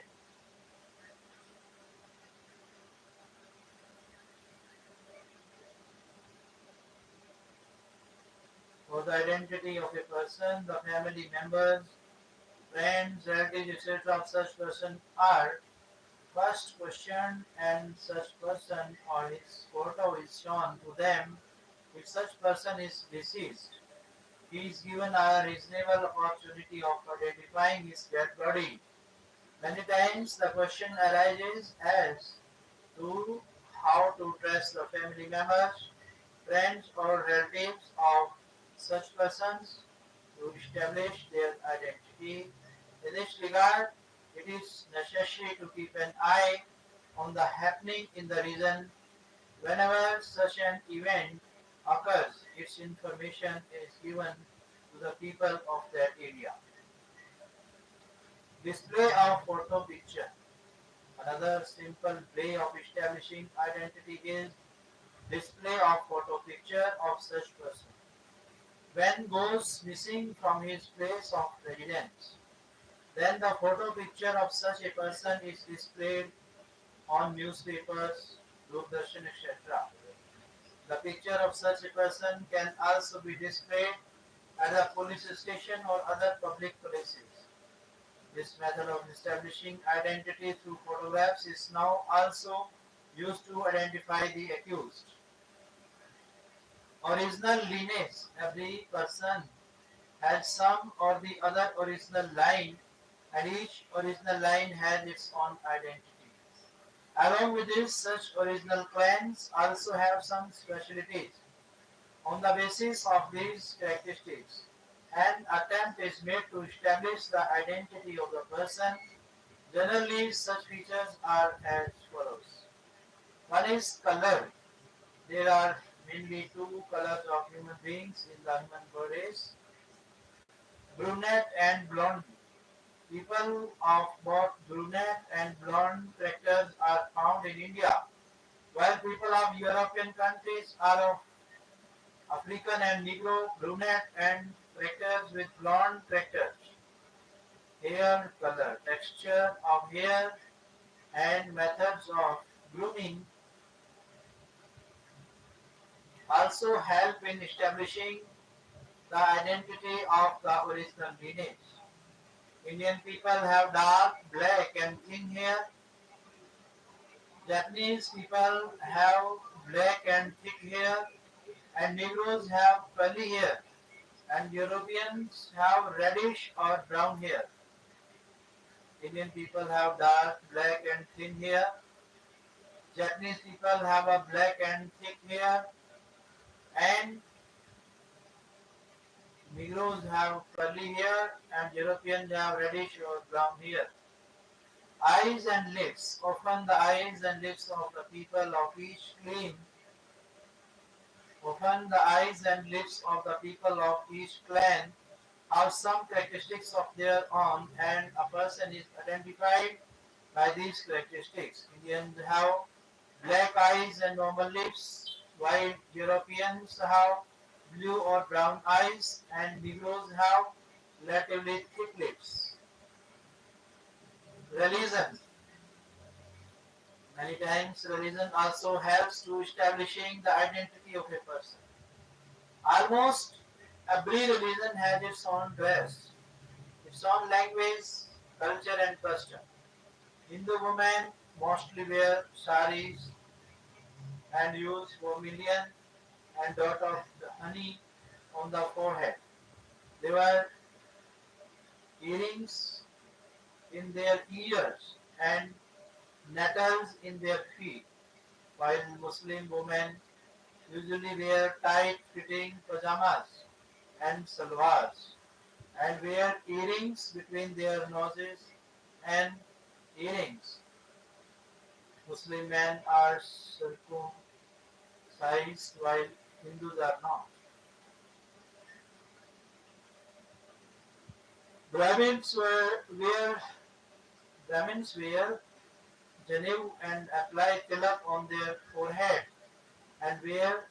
For the identity of a person, the family members, friends, relatives, etc. of such person are first questioned and such person or his photo is shown to them. If such person is deceased, he is given a reasonable opportunity of identifying his dead body. Many times the question arises as to how to trace the family members, friends or relatives of such persons to establish their identity. In this regard, it is necessary to keep an eye on the happening in the region. Whenever such an event occurs, its information is given to the people of that area. Display of photo picture. Another simple way of establishing identity is display of photo picture of such person. When goes missing from his place of residence, then the photo picture of such a person is displayed on newspapers, Doordarshan, etc. The picture of such a person can also be displayed at a police station or other public places. This method of establishing identity through photographs is now also used to identify the accused. Original lineage. Every person has some or the other original line, and each original line has its own identity. Along with this, such original clans also have some specialties. On the basis of these characteristics, an attempt is made to establish the identity of the person. Generally, such features are as follows. One is color. There are mainly two colors of human beings in the human race, brunette and blonde. People of both brunette and blonde characters are found in India, while people of European countries are of African and Negro, brunette and characters with blonde characters. Hair color, texture of hair, and methods of grooming also help in establishing the identity of the original lineage. Indian people have dark, black, and thin hair. Japanese people have black and thick hair, and Negroes have curly hair, and Europeans have reddish or brown hair. Indian people have dark, black, and thin hair. Japanese people have a black and thick hair, and Negroes have curly hair, and Europeans have reddish or brown hair. Eyes and lips. Often the eyes and lips of the people of each clan Often the eyes and lips of the people of each clan have some characteristics of their own, and a person is identified by these characteristics. Indians have black eyes and normal lips, while Europeans have blue or brown eyes, and Negroes have relatively thick lips. Religion. Many times religion also helps to establishing the identity of a person. Almost every religion has its own dress, its own language, culture and custom. Hindu women mostly wear saris and use vermilion and dot of the honey on the forehead. They wear earrings in their ears and nettles in their feet, while Muslim women usually wear tight-fitting pajamas and salwars and wear earrings between their noses and earrings. Muslim men are circumcised while Hindus are not. Brahmins wear Brahmins wear Janev and apply tilak on their forehead and wear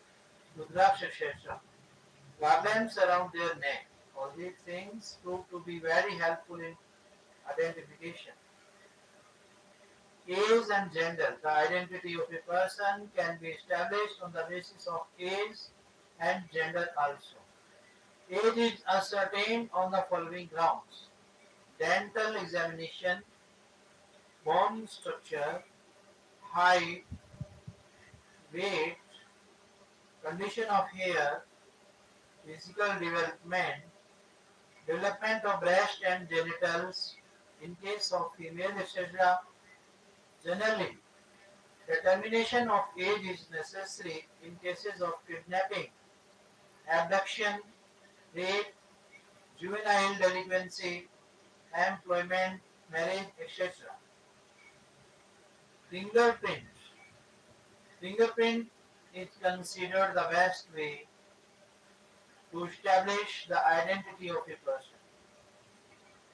Rudraksh etc. Garlands around their neck. All these things prove to be very helpful in identification. Age and gender. The identity of a person can be established on the basis of age and gender also. Age is ascertained on the following grounds: dental examination, bone structure, height, weight, condition of hair, physical development, development of breast and genitals in case of female, etc. Generally, determination of age is necessary in cases of kidnapping, abduction, rape, juvenile delinquency, employment, marriage, etc. Fingerprint. Fingerprint is considered the best way to establish the identity of a person.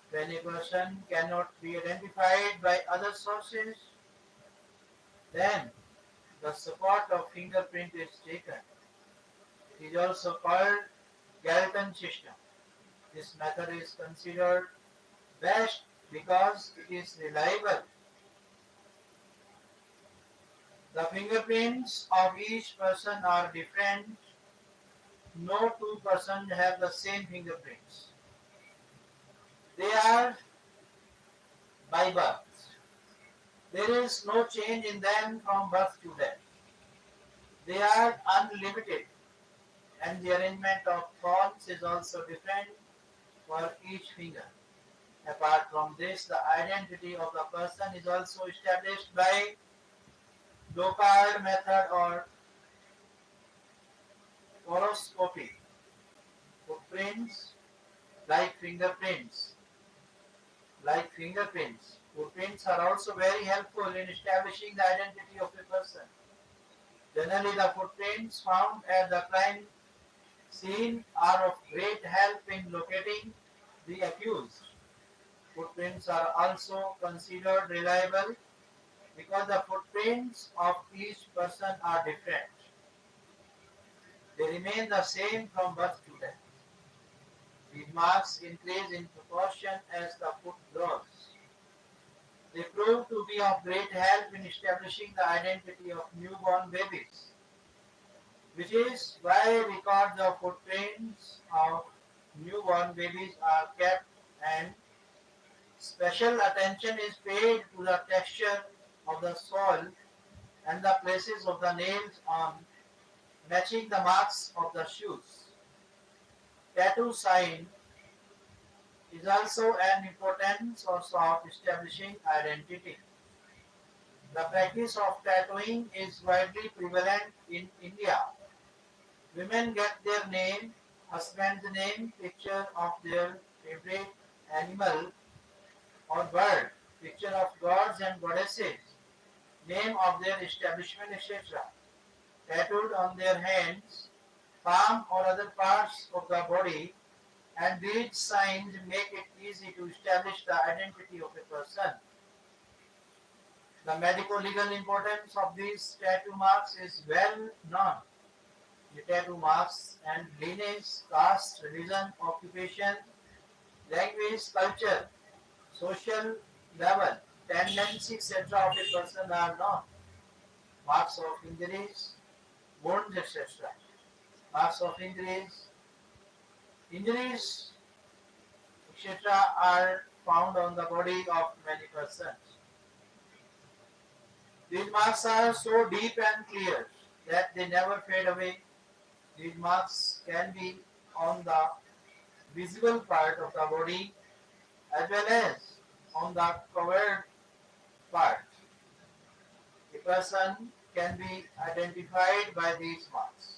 When a person cannot be identified by other sources, then the support of fingerprint is taken. It is also called Galton system. This method is considered best because it is reliable. The fingerprints of each person are different. No two persons have the same fingerprints. They are by birth. There is no change in them from birth to death. They are unlimited, and the arrangement of thorns is also different for each finger. Apart from this, the identity of the person is also established by Locard method or horoscopy. Footprints, like fingerprints, Footprints are also very helpful in establishing the identity of a person. Generally, the footprints found at the crime scene are of great help in locating the accused. Footprints are also considered reliable because the footprints of each person are different. They remain the same from birth to death. These marks increase in proportion as the foot grows. They prove to be of great help in establishing the identity of newborn babies, which is why records of footprints of newborn babies are kept, and special attention is paid to the texture of the sole and the places of the nails on matching the marks of the shoes. Tattoo sign is also an important source of establishing identity. The practice of tattooing is widely prevalent in India. Women get their name, husband's name, picture of their favorite animal or bird, picture of gods and goddesses, name of their establishment, etc., tattooed on their hands, palm or other parts of the body, and these signs make it easy to establish the identity of a person. The medico-legal importance of these tattoo marks is well known. The tattoo marks and lineage, caste, religion, occupation, language, culture, social level, tendency, etc. of a person are known. Marks of injuries, wounds, etc. Marks of injuries, etc. are found on the body of many persons. These marks are so deep and clear that they never fade away. These marks can be on the visible part of the body as well as on the covered part. A person can be identified by these marks.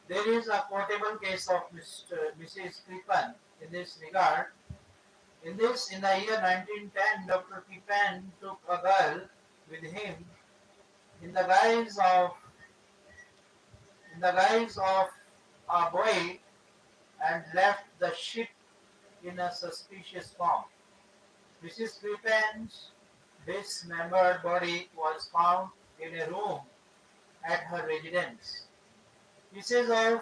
There is a quotable case of Mrs. Crippen in this regard. In the year 1910, Dr. Crippen took a girl with him in the guise of a boy and left the ship in a suspicious form. Mrs. Crippen's dismembered body was found in a room at her residence. Pieces of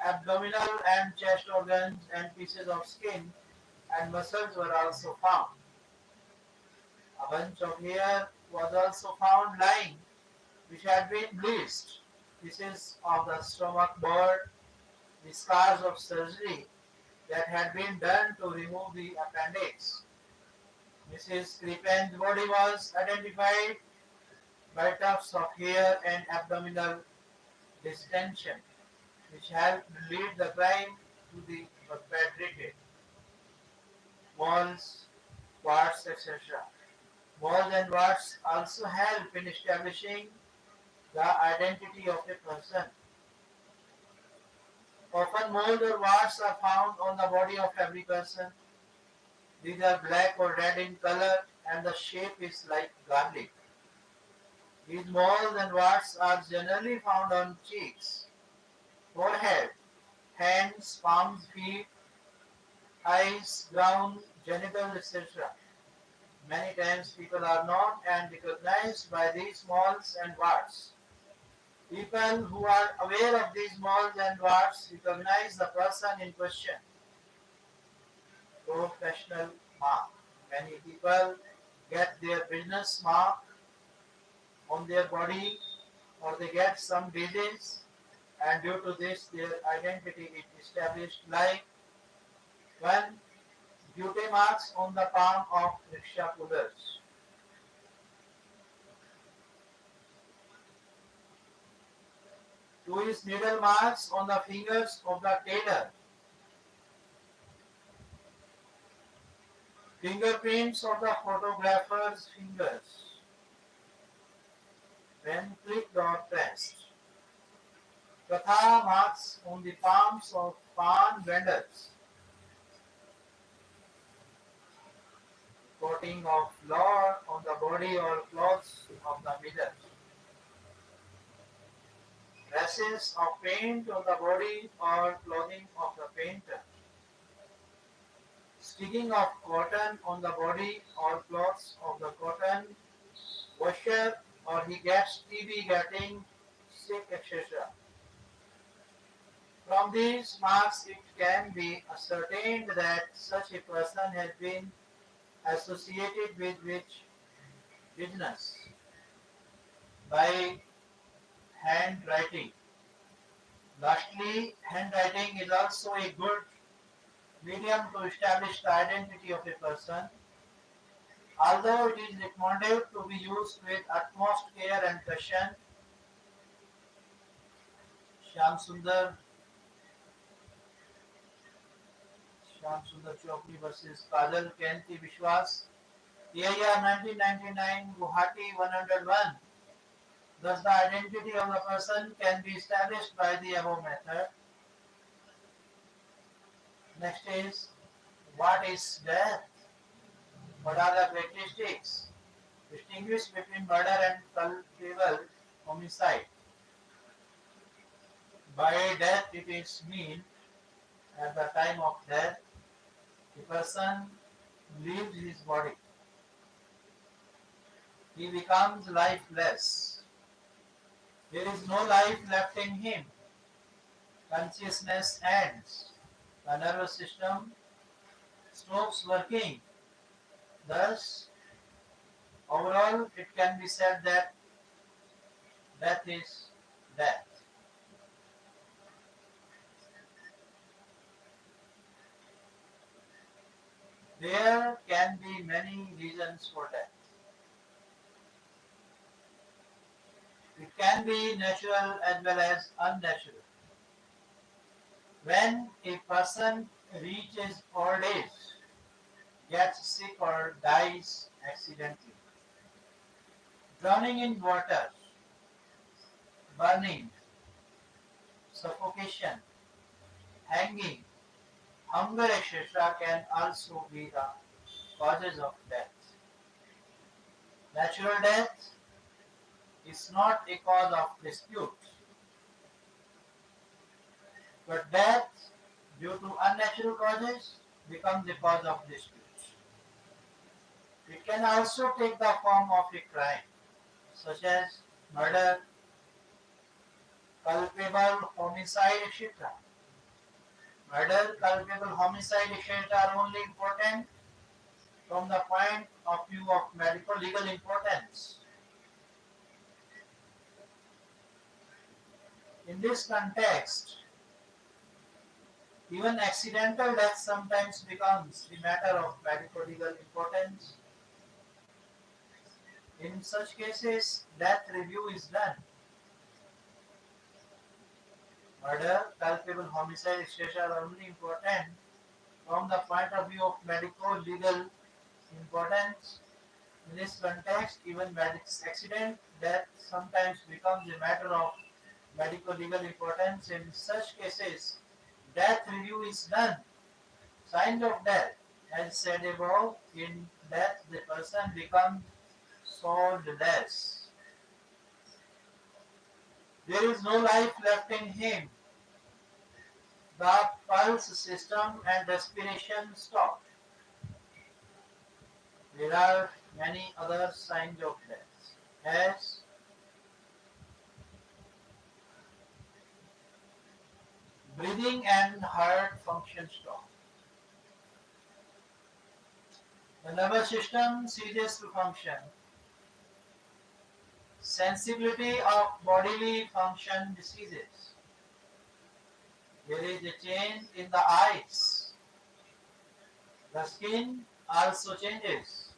Abdominal and chest organs and pieces of skin and muscles were also found. A bunch of hair was also found lying, which had been bleached. Pieces of the stomach board, the scars of surgery that had been done to remove the appendix. Mrs. Crippen's body was identified by tufts of hair and abdominal distension, which helped lead the crime to the perpetrated. Walls, warts, etc. Walls and warts also help in establishing the identity of a person. Often mold or warts are found on the body of every person. These are black or red in color and the shape is like garlic. These moles and warts are generally found on cheeks, forehead, hands, palms, feet, eyes, ground, genitals, etc. Many times people are known and recognized by these moles and warts. People who are aware of these moles and warts recognize the person in question. Professional mark. Many people get their business mark on their body or they get some disease and due to this their identity is established like one duty marks on the palm of rickshaw pullers. Two is needle marks on the fingers of the tailor. Fingerprints of the photographer's fingers when clicked or pressed. Katha marks on the palms of pan vendors. Coating of flour on the body or clothes of the millers. Traces of paint on the body or clothing of the painter. Sticking of cotton on the body or clothes of the cotton washer or he gets TB getting sick, etc. From these marks it can be ascertained that such a person has been associated with which business by handwriting. Lastly, handwriting is also a good medium to establish the identity of a person, although it is recommended to be used with utmost care and caution. Shyam Sundar Chopri versus Kajal Kenti Vishwas, AIR 1999, Guwahati 101. Thus, the identity of the person can be established by the above method. Next is, what is death? What are the characteristics? Distinguish between murder and culpable homicide. By death, it is mean at the time of death, the person leaves his body. He becomes lifeless. There is no life left in him. Consciousness ends. The nervous system stops working. Thus, overall, it can be said that death is death. There can be many reasons for death. It can be natural as well as unnatural. When a person reaches old age, gets sick or dies accidentally, drowning in water, burning, suffocation, hanging, hunger, etc. can also be the causes of death. Natural death is not a cause of dispute, but death due to unnatural causes becomes the cause of dispute. It can also take the form of a crime, such as murder, culpable homicide, etc. Murder, culpable, homicide issues are only important from the point of view of medical legal importance. In this context, even accidental death sometimes becomes a matter of medical legal importance. In such cases, death review is done. Murder, culpable, homicide, etc. are only important from the point of view of medical legal importance. In this context, even accident death sometimes becomes a matter of medical legal importance. In such cases, death review is done. Signs of death, as said above, in death the person becomes soulless. There is no life left in him. The pulse system and respiration stop. There are many other signs of death, as breathing and heart function stop. The nervous system ceases to function. Sensibility of bodily function ceases. There is a change in the eyes. The skin also changes.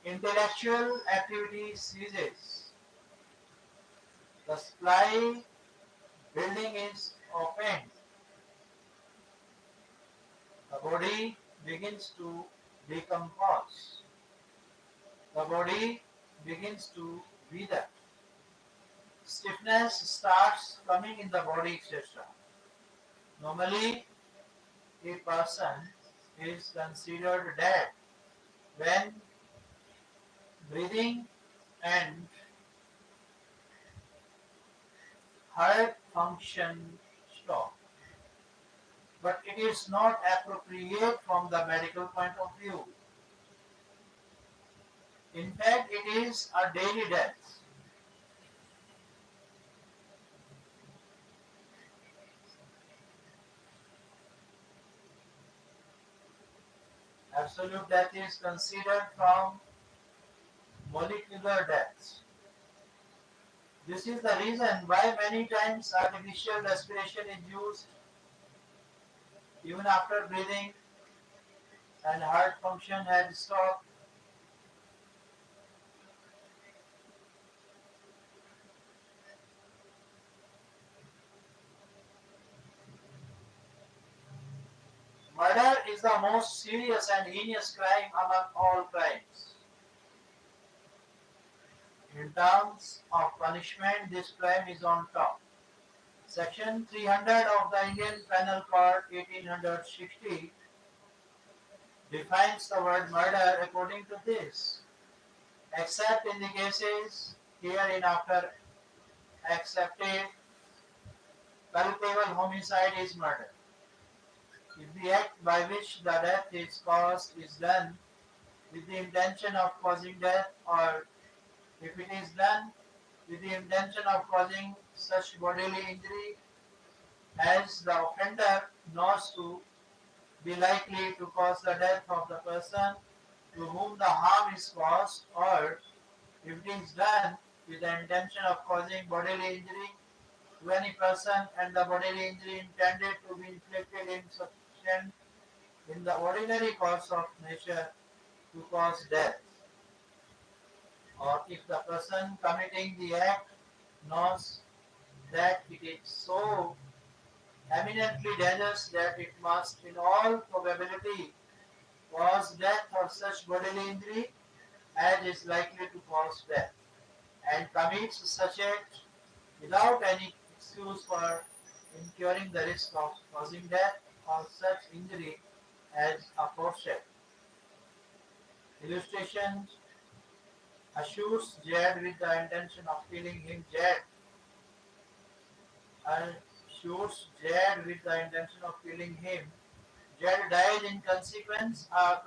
Intellectual activity ceases. The supply building is opened. The body begins to decompose. The body begins to wither. Stiffness starts coming in the body, etc. Normally, a person is considered dead when breathing and heart function stop. But it is not appropriate from the medical point of view. In fact, it is a daily death. Absolute death is considered from molecular death. This is the reason why many times artificial respiration is used even after breathing and heart function had stopped. Murder is the most serious and heinous crime among all crimes. In terms of punishment, this crime is on top. Section 300 of the Indian Penal Code 1860 defines the word murder according to this, except in the cases hereinafter accepted, culpable homicide is murder. If the act by which the death is caused is done with the intention of causing death, or if it is done with the intention of causing such bodily injury as the offender knows to be likely to cause the death of the person to whom the harm is caused, or if it is done with the intention of causing bodily injury to any person and the bodily injury intended to be inflicted insufficient in the ordinary course of nature to cause death, or if the person committing the act knows that it is so eminently dangerous that it must in all probability cause death or such bodily injury as is likely to cause death, and commits such act without any excuse for incurring the risk of causing death or such injury as aforesaid. Illustration: assures Jad with the intention of killing him. Assures Jad with the intention of killing him. Jad dies in consequence. A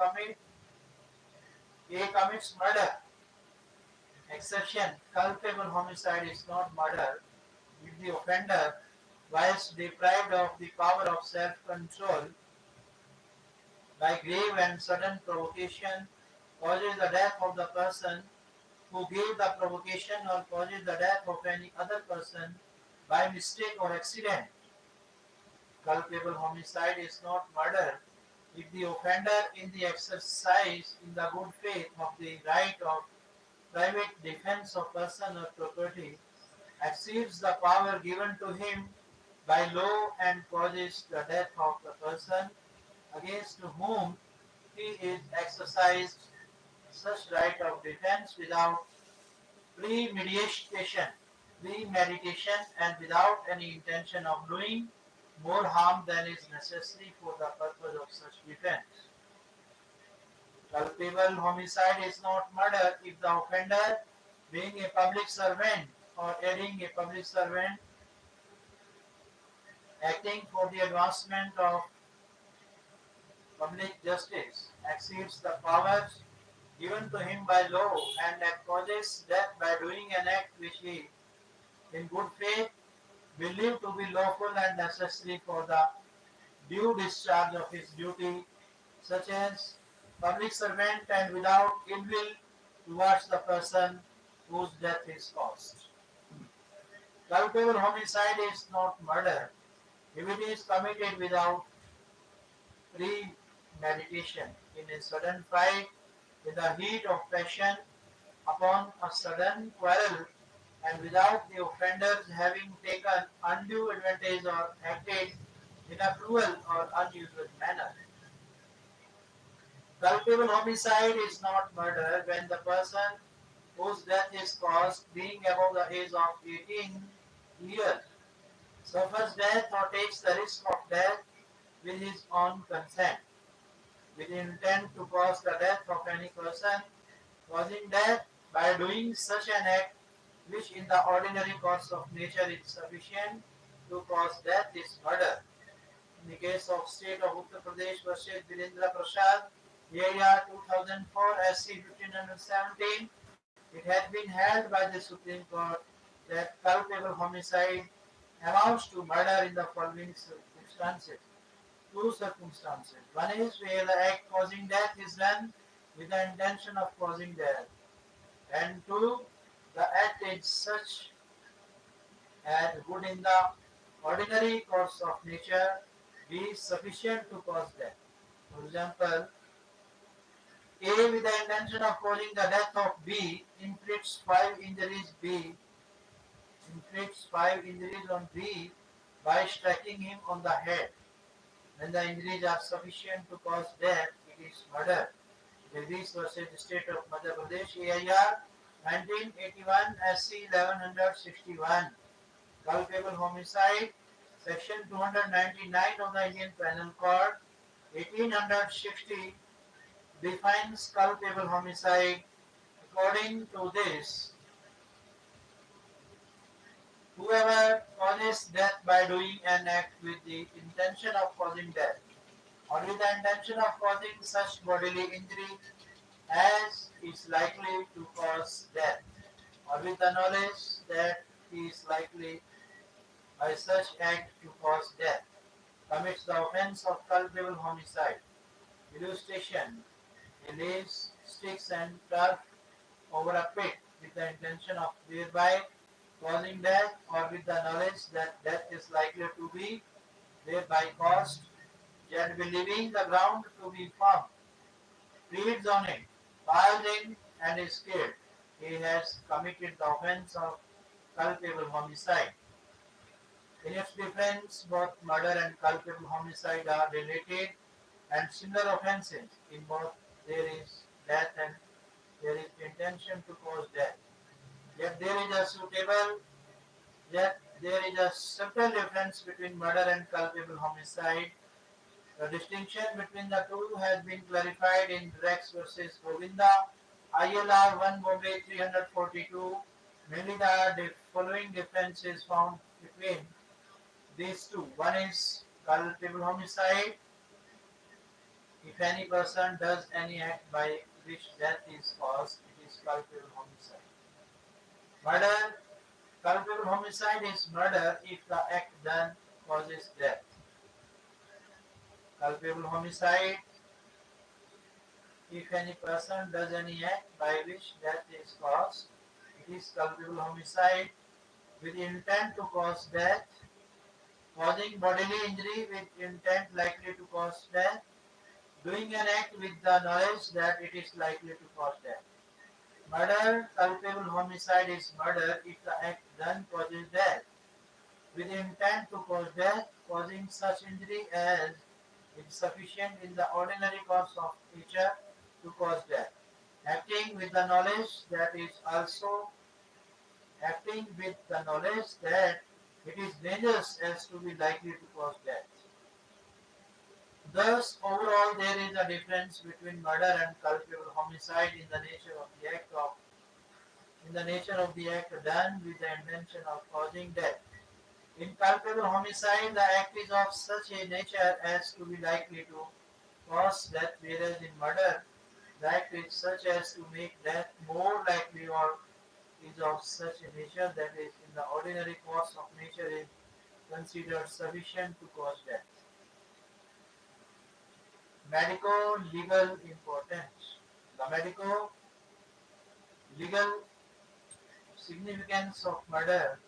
commits murder. Exception: culpable homicide is not murder if the offender whilst deprived of the power of self-control by grave and sudden provocation, causes the death of the person who gave the provocation or causes the death of any other person by mistake or accident. Culpable homicide is not murder if the offender, in the exercise in the good faith of the right of private defense of person or property, exceeds the power given to him by law and causes the death of the person against whom he is exercised such right of defense without premeditation, premeditation and without any intention of doing more harm than is necessary for the purpose of such defense. Culpable homicide is not murder if the offender, being a public servant or aiding a public servant, acting for the advancement of public justice, exceeds the powers given to him by law and that causes death by doing an act which he, in good faith, believed to be lawful and necessary for the due discharge of his duty, such as public servant and without ill will towards the person whose death is caused. Culpable homicide is not murder if it is committed without premeditation, in a sudden fright, in the heat of passion, upon a sudden quarrel, and without the offenders having taken undue advantage or acted in a cruel or unusual manner. Culpable homicide is not murder when the person whose death is caused, being above the age of 18 years, suffers death or takes the risk of death with his own consent, with intent to cause the death of any person, causing death by doing such an act which in the ordinary course of nature is sufficient to cause death is murder. In the case of State of Uttar Pradesh versus Virendra Prasad, AIR 2004 SC 1517, it had been held by the Supreme Court that culpable homicide amounts to murder in the following circumstances. Two circumstances. One is where the act causing death is done with the intention of causing death. And two, the act is such as would in the ordinary course of nature be sufficient to cause death. For example, A with the intention of causing the death of B inflicts five injuries on B by striking him on the head. When the injuries are sufficient to cause death, it is murder. Jagdish versus the State of Madhya Pradesh, AIR 1981 SC 1161. Culpable homicide, Section 299 of the Indian Penal Code 1860 defines culpable homicide. According to this, whoever causes death by doing an act with the intention of causing death, or with the intention of causing such bodily injury as is likely to cause death, or with the knowledge that he is likely by such act to cause death, commits the offense of culpable homicide. Illustration: he lays sticks and turf over a pit with the intention of thereby causing death, or with the knowledge that death is likely to be thereby caused, yet believing the ground to be firm, treads on it, piles in, and is scared. He has committed the offense of culpable homicide. In its defense, both murder and culpable homicide are related and similar offenses. In both there is death and there is intention to cause death. Yet there is a suitable, yet there is a subtle difference between murder and culpable homicide. The distinction between the two has been clarified in Rex versus Govinda, ILR 1 Bombay 342. Mainly the following difference is found between these two. One is culpable homicide. If any person does any act by which death is caused, it is culpable homicide. Murder, culpable homicide is murder if the act done causes death. Culpable homicide if any person does any act by which death is caused. It is culpable homicide with intent to cause death, causing bodily injury with intent likely to cause death, doing an act with the knowledge that it is likely to cause death. Murder, culpable homicide is murder if the act done causes death, with intent to cause death, causing such injury as is sufficient in the ordinary course of nature to cause death. Acting with the knowledge that is also acting with the knowledge that it is dangerous as to be likely to cause death. Thus, overall, there is a difference between murder and culpable homicide in the nature of the act done with the intention of causing death. In culpable homicide, the act is of such a nature as to be likely to cause death, whereas in murder, the act is such as to make death more likely or is of such a nature that is in the ordinary course of nature is considered sufficient to cause death. Medico-legal importance. The medico-legal significance of murder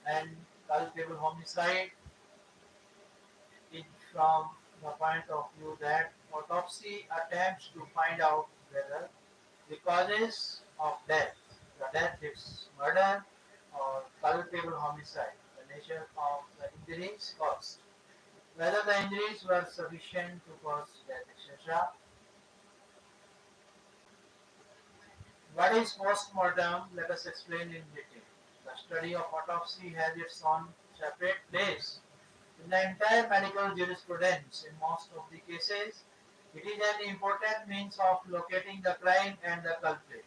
and culpable homicide is from the point of view that autopsy attempts to find out whether the causes of death, the death is murder or culpable homicide, the nature of the injuries caused, whether the injuries were sufficient to cause death, etc. What is post-mortem? Let us explain in detail. The study of autopsy has its own separate place. In the entire medical jurisprudence, in most of the cases, it is an important means of locating the crime and the culprit.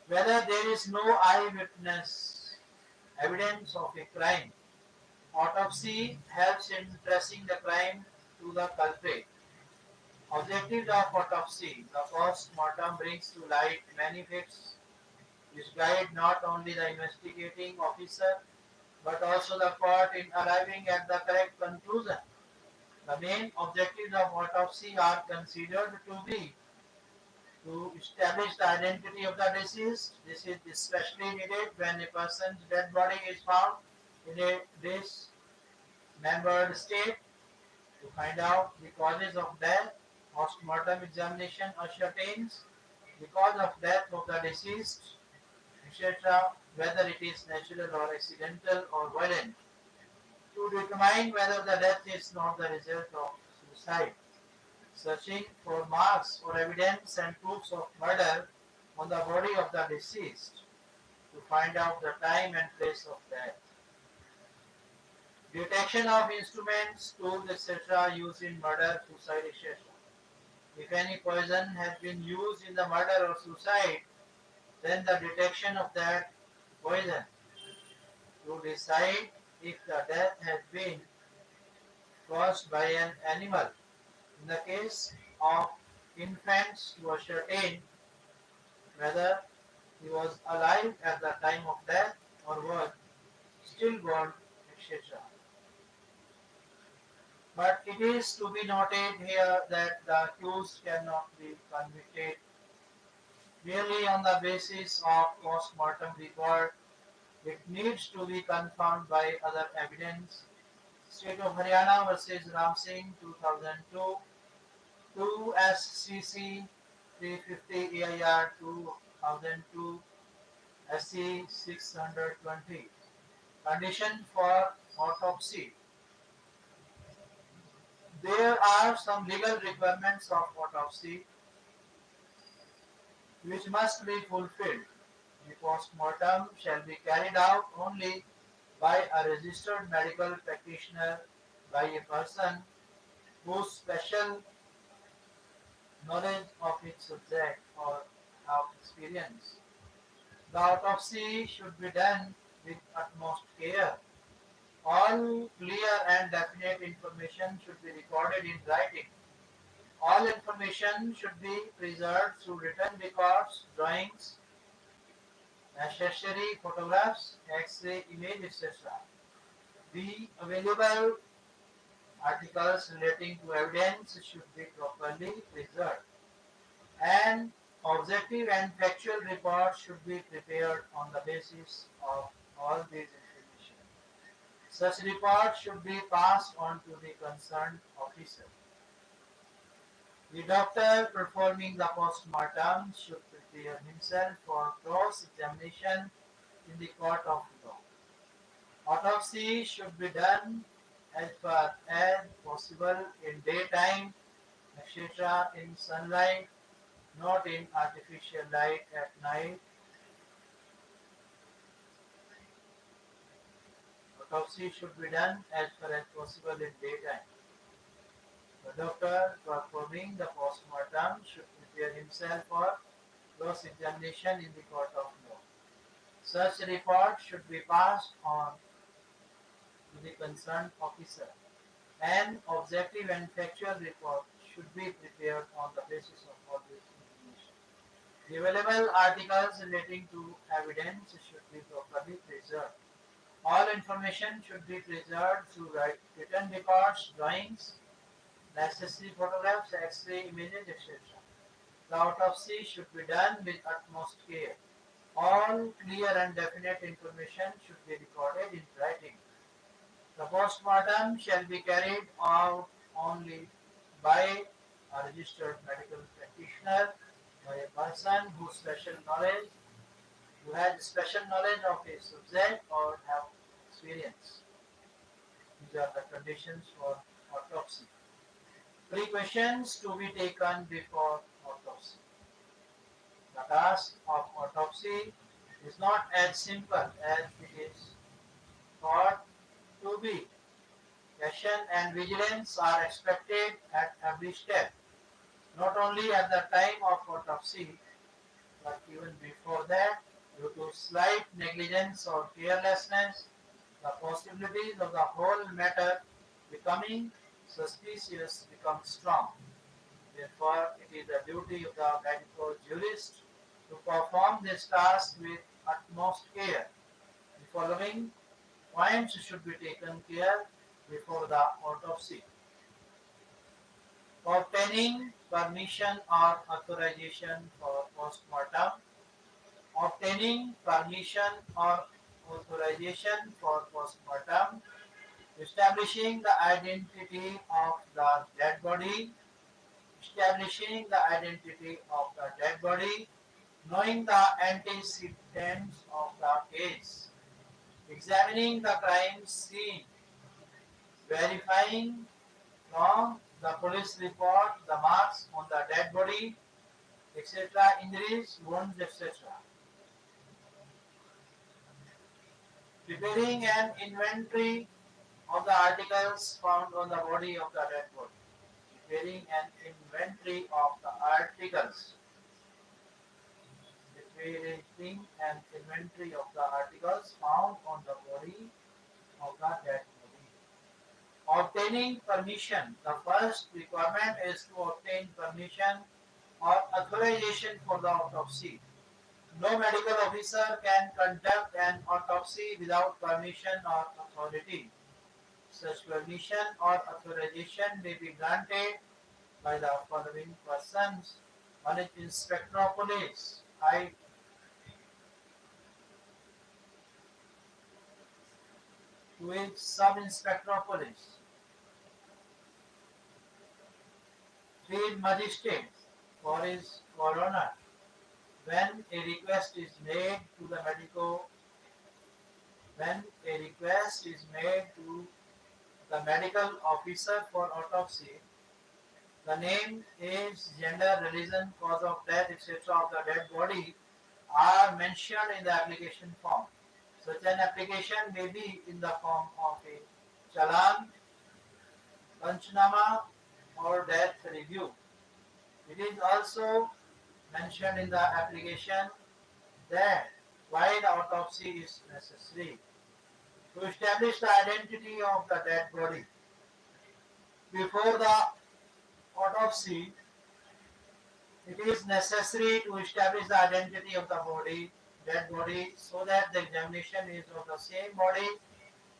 Whether there is no eyewitness evidence of a crime, autopsy helps in tracing the crime to the culprit. Objectives of autopsy. The post-mortem brings to light many facts which guide not only the investigating officer but also the court in arriving at the correct conclusion. The main objectives of autopsy are considered to be to establish the identity of the deceased. This is especially needed when a person's dead body is found in a dismembered state. To find out the causes of death, post-mortem examination ascertains the cause of death of the deceased, etc., whether it is natural or accidental or violent, to determine whether the death is not the result of suicide. Searching for marks or evidence and proofs of murder on the body of the deceased to find out the time and place of death. Detection of instruments, tools, etc. used in murder, suicide, etc. If any poison has been used in the murder or suicide, then the detection of that poison to decide if the death has been caused by an animal. In the case of infants, to ascertain whether he was alive at the time of death or was stillborn, etc. But it is to be noted here that the accused cannot be convicted merely on the basis of post-mortem report. It needs to be confirmed by other evidence. State of Haryana versus Ram Singh 2002, 2 SCC 350 AIR 2002, SC 620. Condition for autopsy. There are some legal requirements of autopsy which must be fulfilled. The post-mortem shall be carried out only by a registered medical practitioner, by a person whose special knowledge of its subject or of experience. The autopsy should be done with utmost care. All clear and definite information should be recorded in writing. All information should be preserved through written records, drawings, necessary photographs, X-ray image, etc. The available articles relating to evidence should be properly preserved. An objective and factual report should be prepared on the basis of all these information. Such report should be passed on to the concerned officer. The doctor performing the post-mortem should prepare himself for cross-examination in the court of law. Autopsy should be done as far as possible in daytime, etc., in sunlight, not in artificial light at night. Autopsy should be done as far as possible in daytime. The doctor performing the postmortem should prepare himself for cross-examination in the court of law. Such report should be passed on to the concerned officer. An objective and factual report should be prepared on the basis of all this information. The available articles relating to evidence should be properly preserved. All information should be preserved through written records, drawings, necessary photographs, X-ray images, etc. The autopsy should be done with utmost care. All clear and definite information should be recorded in writing. The postmortem shall be carried out only by a registered medical practitioner, by a person who has special knowledge of a subject or have experience. These are the conditions for autopsy. Precautions to be taken before autopsy. The task of autopsy is not as simple as it is thought to be. Caution and vigilance are expected at every step, not only at the time of autopsy, but even before that. Due to slight negligence or carelessness, the possibilities of the whole matter becoming suspicious become strong. Therefore, it is the duty of the medical jurist to perform this task with utmost care. The following points should be taken care before the autopsy. Obtaining permission or authorization for postmortem. Obtaining permission or authorization for postmortem. Establishing the identity of the dead body. Establishing the identity of the dead body. Knowing the antecedents of the case. Examining the crime scene. Verifying from the police report the marks on the dead body, etc., injuries, wounds, etc. Preparing an inventory of the articles found on the body of the dead body. Preparing an inventory of the articles. Preparing an inventory of the articles found on the body of the dead body. Obtaining permission. The first requirement is to obtain permission or authorization for the autopsy. No medical officer can conduct an autopsy without permission or authority. Such permission or authorization may be granted by the following persons. One is Inspector of Police. Two is Sub-Inspector of Police. Three is Magistrate. Four is Coroner. When a request is made to the medical officer for autopsy, the name, age, gender, religion, cause of death, etc. of the dead body are mentioned in the application form. Such an application may be in the form of a challan, panchnama, or death review. It is also mentioned in the application that why the autopsy is necessary. To establish the identity of the dead body. Before the autopsy, it is necessary to establish the identity of the dead body so that the examination is of the same body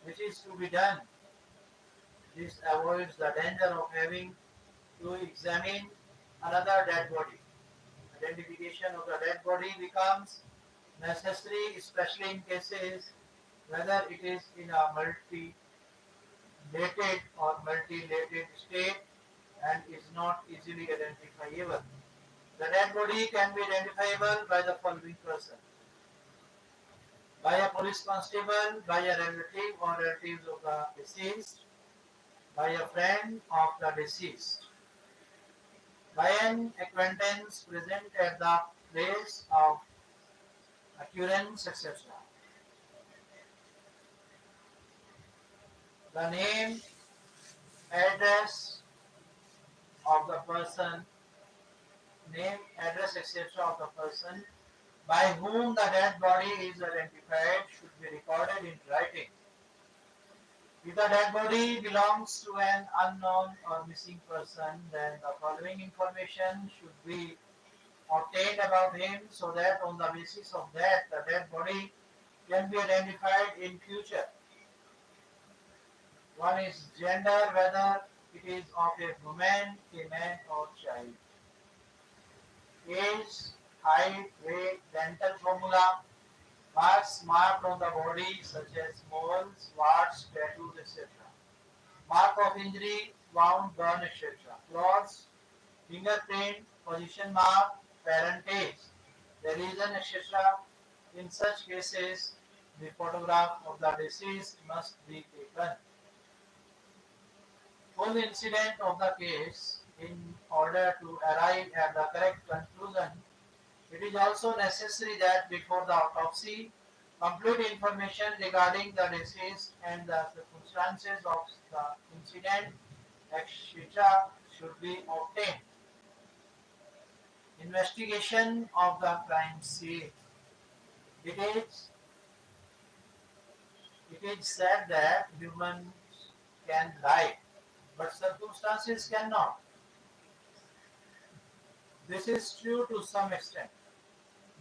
which is to be done. This avoids the danger of having to examine another dead body. Identification of the dead body becomes necessary, especially in cases whether it is in a multi-lated or multi-lated state and is not easily identifiable. The dead body can be identifiable by the following person: by a police constable, by a relative or relatives of the deceased, by a friend of the deceased, by an acquaintance present at the place of occurrence, etc. The name, address of the person, name, address, etc. of the person by whom the dead body is identified should be recorded in writing. If the dead body belongs to an unknown or missing person, then the following information should be obtained about him so that on the basis of that the dead body can be identified in future. One is gender, whether it is of a woman, a man or child. Age, height, weight, dental formula, marks marked on the body such as moles, warts, tattoos, etc. Mark of injury, wound, burn, etc. Clothes, fingerprint, position mark, parentage, religion, etc. In such cases, the photograph of the deceased must be taken. Full incident of the case in order to arrive at the correct conclusion. It is also necessary that before the autopsy, complete information regarding the deceased and the circumstances of the incident, etc., should be obtained. Investigation of the crime scene. It is, it is said that humans can lie, but circumstances cannot. This is true to some extent.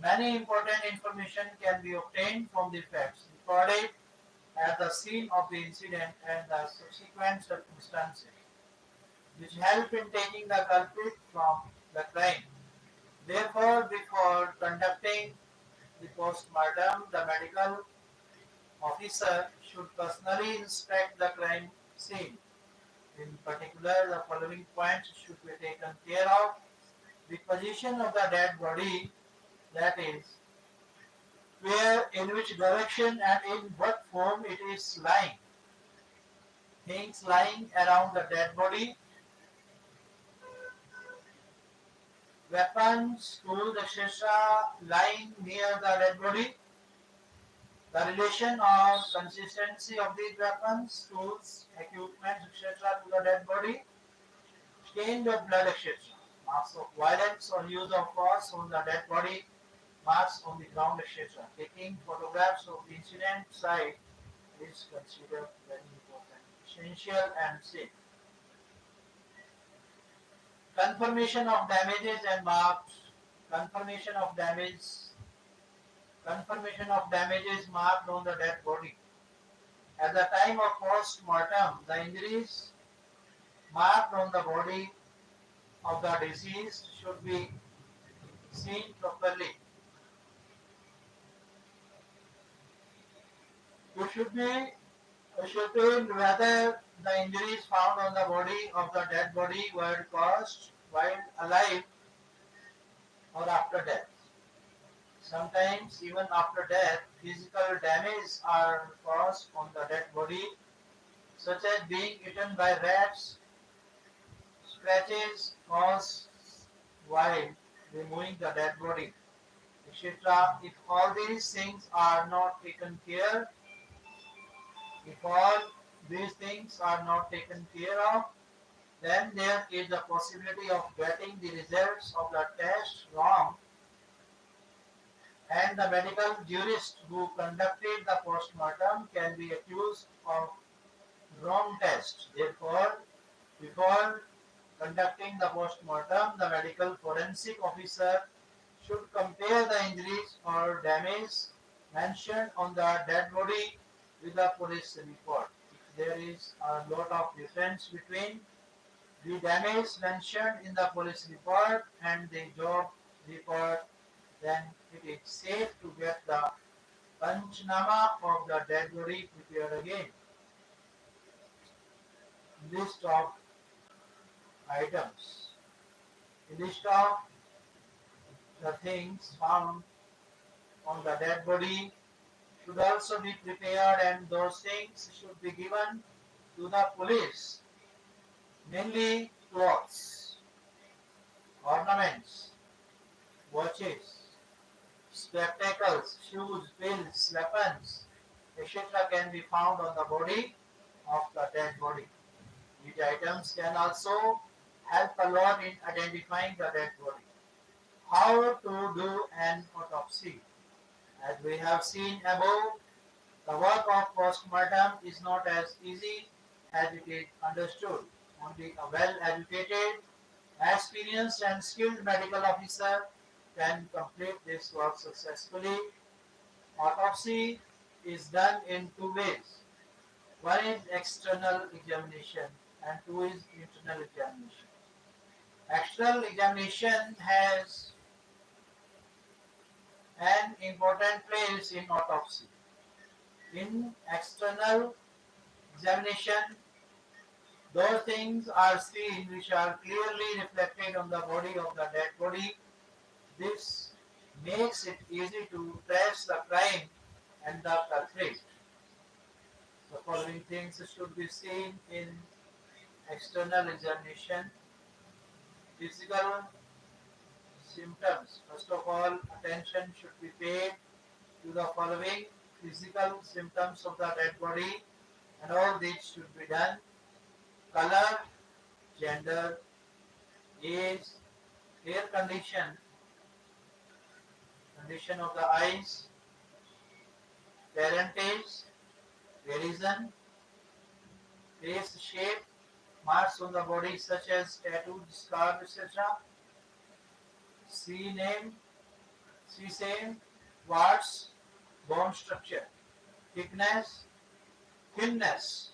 Many important information can be obtained from the facts recorded at the scene of the incident and the subsequent circumstances, which help in taking the culprit from the crime. Therefore, before conducting the postmortem, the medical officer should personally inspect the crime scene. In particular, the following points should be taken care of: the position of the dead body, that is, where, in which direction and in what form it is lying. Things lying around the dead body, weapons, tools, etc. lying near the dead body, the relation or consistency of these weapons, tools, equipment, etc. to the dead body, stained of blood, etc. Marks of violence or use of force on the dead body, marks on the ground, etc. Taking photographs of the incident site is considered very important, essential and safe. Confirmation of damages and marks. Confirmation of damage. Confirmation of damages marked on the dead body. At the time of post-mortem, the injuries marked on the body of the deceased should be seen properly. It should be ascertained whether the injuries found on the body of the dead body were caused while alive or after death. Sometimes, even after death, physical damage are caused on the dead body, such as being eaten by rats, scratches caused while removing the dead body, etc. If all these things are not taken care, if all these things are not taken care of, then there is the possibility of getting the results of the test wrong, and the medical jurist who conducted the postmortem can be accused of wrong test. Therefore, before conducting the postmortem, the medical forensic officer should compare the injuries or damage mentioned on the dead body with the police report. If there is a lot of difference between the damage mentioned in the police report and the job report, then it is safe to get the Panchnama of the dead body prepared again. List of items. List of the things found on the dead body should also be prepared, and those things should be given to the police. Mainly clothes, ornaments, watches, spectacles, shoes, pills, weapons, etc. can be found on the body of the dead body. These items can also help a lot in identifying the dead body. How to do an autopsy? As we have seen above, the work of postmortem is not as easy as it is understood. Only a well-educated, experienced and skilled medical officer can complete this work successfully. Autopsy is done in two ways. One is external examination and two is internal examination. External examination has an important place in autopsy. In external examination, those things are seen which are clearly reflected on the body of the dead body. This makes it easy to trace the crime and the culprit. The following things should be seen in external examination. Physical symptoms. First of all, attention should be paid to the following physical symptoms of the dead body, and all these should be done. Color, gender, age, hair condition, condition of the eyes, parentage, religion, face shape, marks on the body such as tattooed, scar, etc. See name, see same, warts, bone structure, thickness, thinness,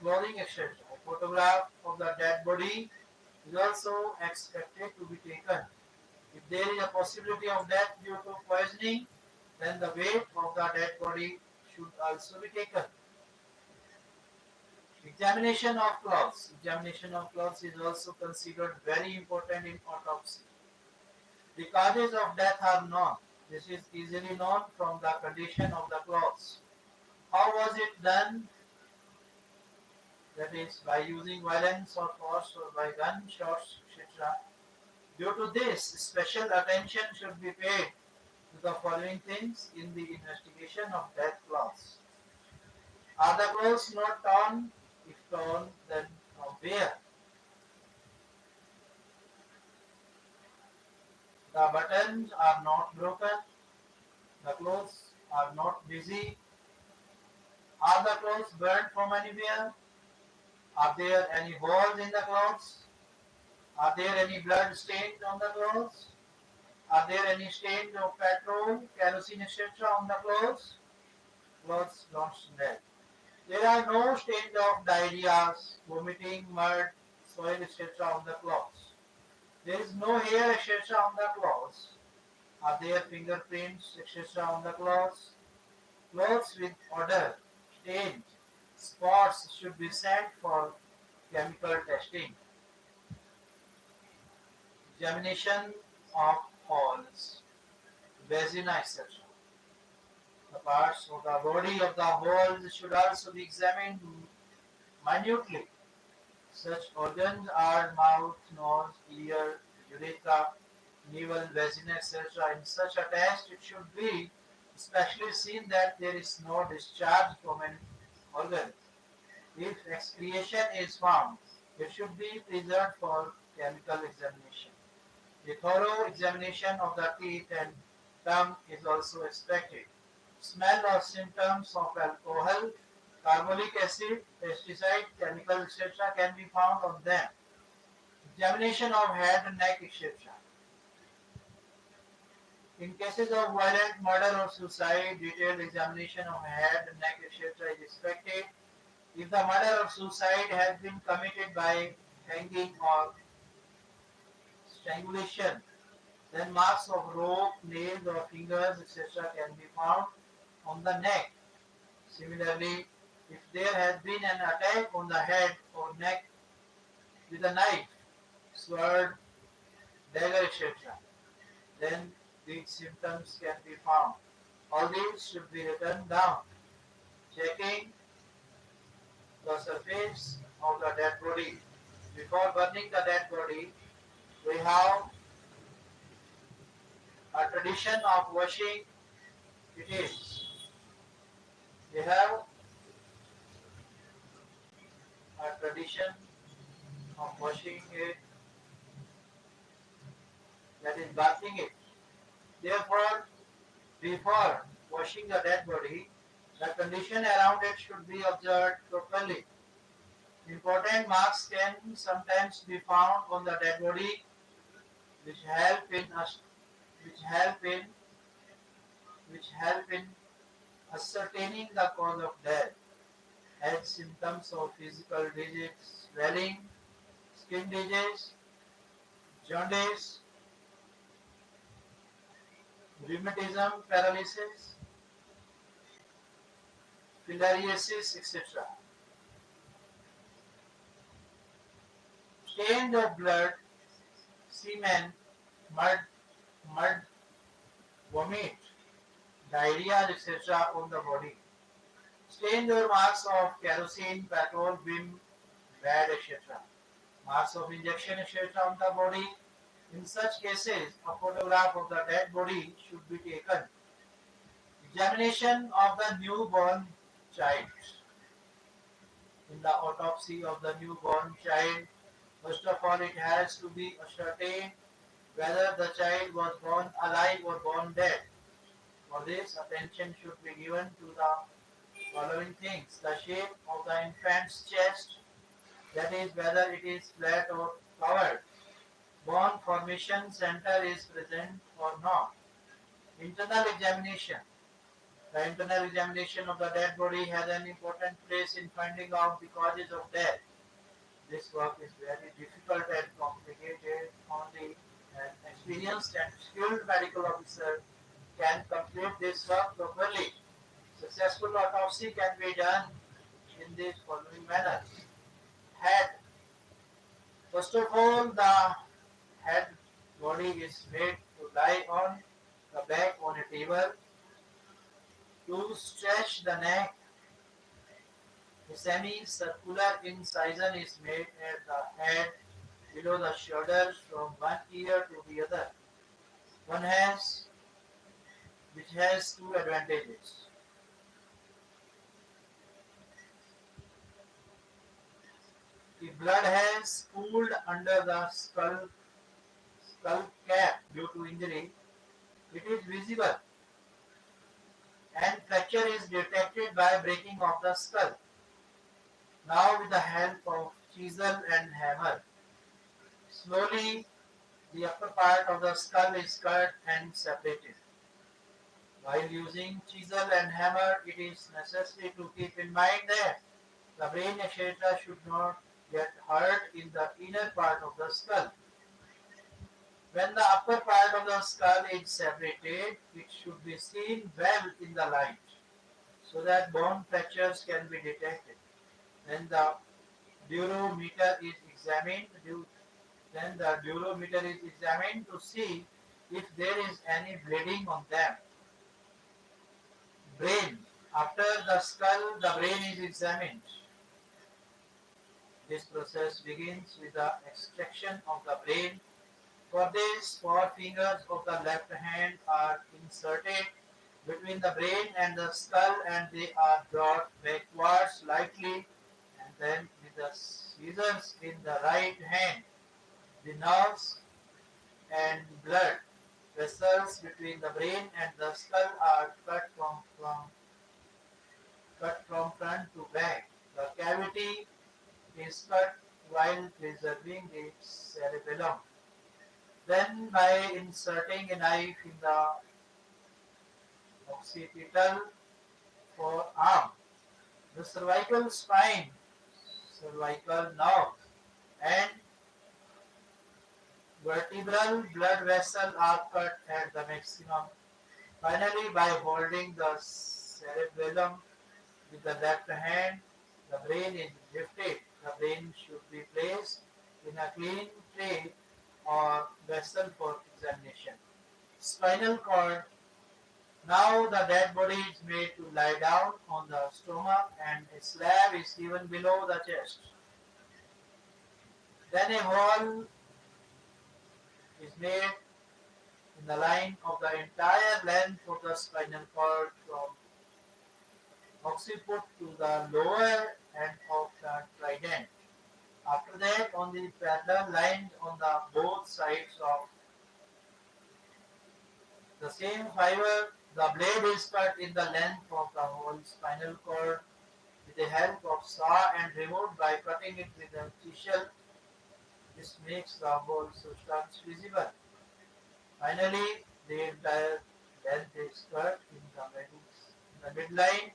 clothing, etc. A photograph of the dead body is also expected to be taken. If there is a possibility of death due to poisoning, then the weight of the dead body should also be taken. Examination of clothes. Examination of clothes is also considered very important in autopsy. The causes of death are known. This is easily known from the condition of the clothes. How was it done? That is by using violence or force or by gunshots, etc. Due to this, special attention should be paid to the following things in the investigation of death clothes. Are the clothes not torn? If torn, then from where? The buttons are not broken. The clothes are not busy. Are the clothes burnt from anywhere? Are there any holes in the clothes? Are there any blood stains on the clothes? Are there any stains of petrol, kerosene, etc. on the clothes? Clothes don't smell. There are no stains of diarrhea, vomiting, mud, soil, etc. on the clothes. There is no hair, etc. on the clothes. Are there fingerprints, etc. on the clothes? Clothes with odor, stains, spots should be sent for chemical testing. Examination of holes, vagina, etc. The parts of the body of the holes should also be examined minutely. Such organs are mouth, nose, ear, urethra, navel, vagina, etc. In such a test, it should be especially seen that there is no discharge from an organ. If excretion is found, it should be preserved for chemical examination. A thorough examination of the teeth and tongue is also expected. Smell or symptoms of alcohol, carbolic acid, pesticide, chemicals, etc. can be found on them. Examination of head, neck, etc. In cases of violent murder or suicide, detailed examination of head, neck, etc. is expected. If the murder or suicide has been committed by hanging or strangulation, then marks of rope, nails or fingers, etc. can be found on the neck. Similarly, if there has been an attack on the head or neck with a knife, sword, dagger, etc., then these symptoms can be found. All these should be written down. Checking the surface of the dead body. Before burning the dead body, we have a tradition of washing it is. We have a tradition of washing it, that is bathing it. Therefore, before washing the dead body, the condition around it should be observed properly. Important marks can sometimes be found on the dead body, which help in which help in which help in ascertaining the cause of death, as symptoms of physical disease, swelling, skin disease, jaundice, rheumatism, paralysis, filariasis, etc. Stains of blood, semen, mud, mud, vomit, diarrhea, etc. on the body. Stains or marks of kerosene, petrol, vim, bad, etc. Marks of injection, etc. on the body. In such cases, a photograph of the dead body should be taken. Examination of the newborn child. In the autopsy of the newborn child, first of all, it has to be ascertained whether the child was born alive or born dead. For this, attention should be given to the following things: the shape of the infant's chest, that is, whether it is flat or covered, bone formation center is present or not. Internal examination. The internal examination of the dead body has an important place in finding out the causes of death. This work is very difficult and complicated. Only an experienced and skilled medical officer can complete this work properly. Successful autopsy can be done in this following manner. Head. First of all, the head body is made to lie on the back on a table. To stretch the neck, a semicircular incision is made at the head below the shoulders from one ear to the other. One has which has two advantages. If blood has pooled under the skull cap due to injury, it is visible and fracture is detected by breaking of the skull. Now with the help of chisel and hammer, slowly the upper part of the skull is cut and separated. While using chisel and hammer, it is necessary to keep in mind that the brain etc. should not get hurt in the inner part of the skull. When the upper part of the skull is separated, it should be seen well in the light so that bone fractures can be detected. When the durometer is examined, to see if there is any bleeding on them. Brain. After the skull, the brain is examined. This process begins with the extraction of the brain. For this, four fingers of the left hand are inserted between the brain and the skull and they are brought backwards slightly, and then with the scissors in the right hand, the nerves and blood vessels between the brain and the skull are cut from front to back. The cavity is cut while preserving its cerebellum. Then by inserting a knife in the occipital forearm, the cervical spine, cervical nerve, and vertebral blood vessel are cut at the maximum. Finally, by holding the cerebellum with the left hand, the brain is lifted. The brain should be placed in a clean tray or vessel for examination. Spinal cord. Now the dead body is made to lie down on the stomach and a slab is given below the chest. Then a hole is made in the line of the entire length of the spinal cord from occiput to the lower end of the trident. After that, on the parallel lines on the both sides of the same fiber, the blade is cut in the length of the whole spinal cord with the help of saw and removed by cutting it with a chisel. This makes the whole substance visible. Finally, the entire length is cut in the midline,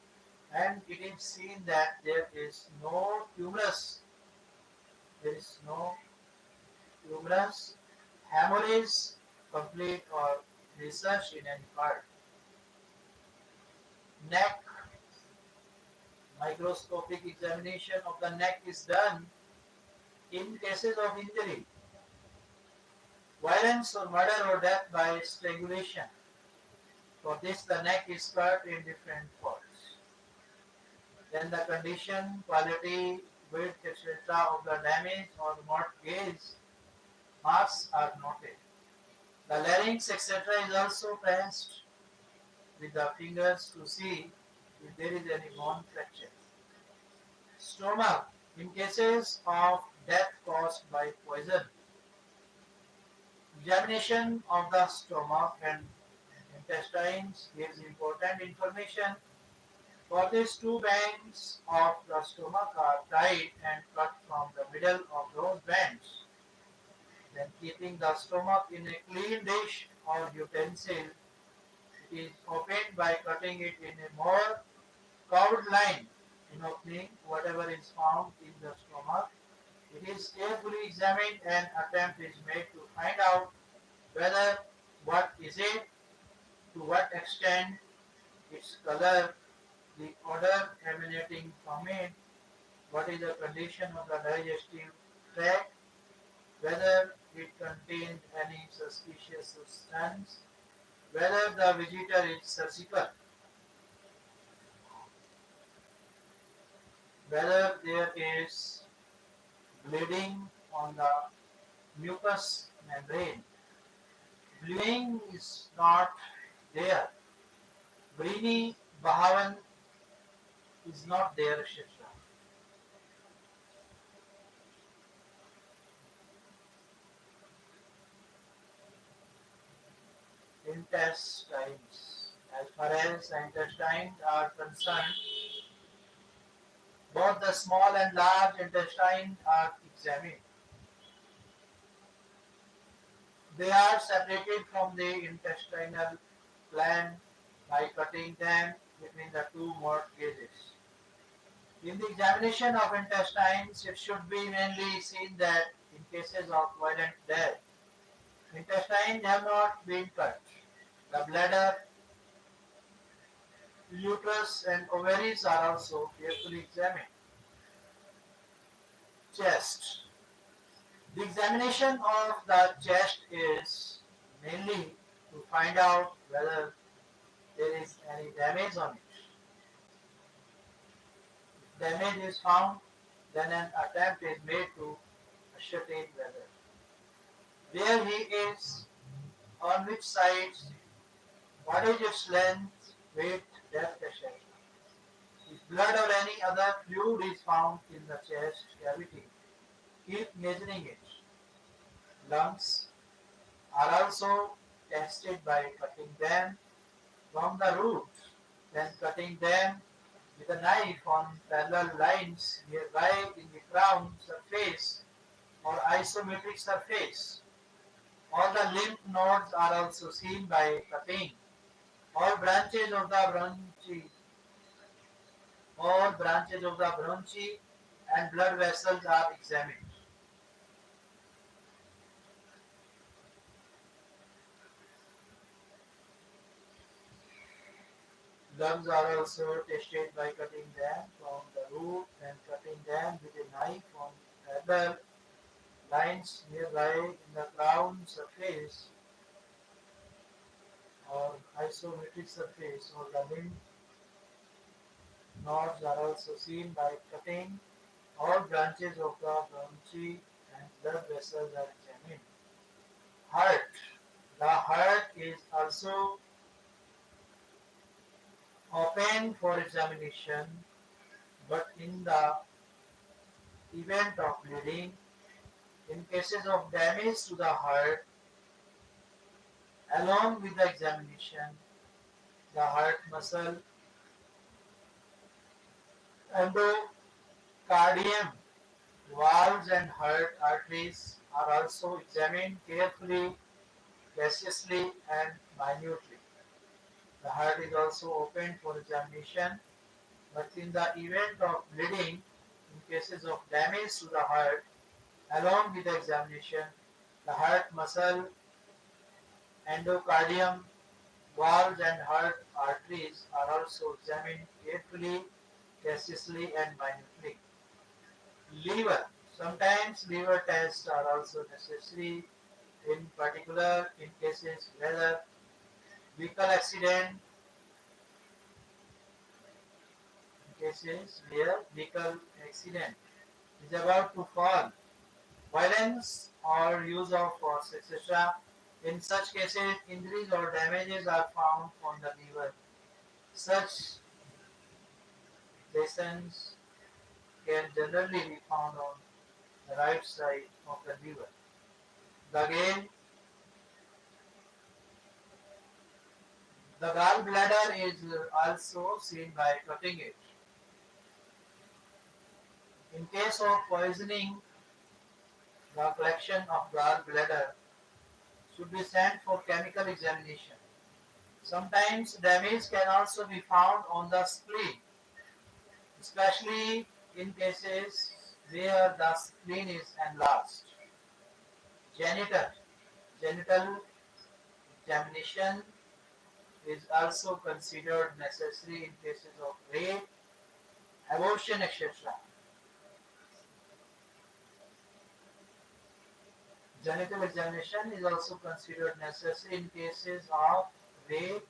and it is seen that there is no tumorous. There is no tumorous hemorrhage, complete or research in any part. Neck. Microscopic examination of the neck is done in cases of injury, violence or murder or death by strangulation. For this, the neck is cut in different parts. Then the condition, quality, width, etc. of the damage or mortgage marks are noted. The larynx, etc. is also pressed with the fingers to see if there is any bone fracture. Stomach. In cases of death caused by poison, examination of the stomach and intestines gives important information. For these, two bands of the stomach are tied and cut from the middle of those bands. Then, keeping the stomach in a clean dish or utensil, it is opened by cutting it in a more curved line. In opening whatever is found in the stomach, it is carefully examined and attempt is made to find out whether what is it, to what extent, its color, the odor emanating from it, what is the condition of the digestive tract, whether it contains any suspicious substance, whether the visitor is surgical, whether there is bleeding on the mucous membrane. Bleeding is not there. Brini Bahavan is not there, etc. Intestines. As far as the intestines are concerned, both the small and large intestines are examined. They are separated from the intestinal gland by cutting them between the two mortgages. In the examination of intestines, it should be mainly seen that in cases of violent death, intestines have not been cut. The bladder, uterus, and ovaries are also carefully examined. Chest. The examination of the chest is mainly to find out whether there is any damage on it. If damage is found, then an attempt is made to ascertain whether where he is, on which sides, what is its length, weight, depth, etc. If blood or any other fluid is found in the chest cavity, keep measuring it. Lungs are also tested by cutting them from the root, then cutting them with a knife on parallel lines nearby in the crown surface or isometric surface. All the lymph nodes are also seen by cutting. All branches of the bronchi, all branches of the bronchi and blood vessels are examined. Lungs are also tested by cutting them from the root and cutting them with a knife on parallel lines nearby in the crown surface or isometric surface or the lymph nodes are also seen by cutting. All branches of the bronchi and blood vessels are examined. Heart. The heart is also open for examination, but in the event of bleeding, in cases of damage to the heart, along with the examination, the heart muscle, endocardium, valves and heart arteries are also examined carefully, preciously and minutely. The heart is also opened for examination, but in the event of bleeding, in cases of damage to the heart, along with the examination, the heart muscle, endocardium, valves and heart arteries are also examined carefully, preciously and minutely. Liver. Sometimes liver tests are also necessary, in particular in cases whether vehicle accident, in cases where vehicle accident is about to fall, violence or use of force, etc. In such cases, injuries or damages are found on the liver. Such lesions can generally be found on the right side of the liver. Again, the gallbladder is also seen by cutting it. In case of poisoning, the collection of gallbladder should be sent for chemical examination. Sometimes damage can also be found on the spleen, especially in cases where the spleen is enlarged. Genital. Genital examination is also considered necessary in cases of rape, abortion, etc. Genital examination is also considered necessary in cases of rape,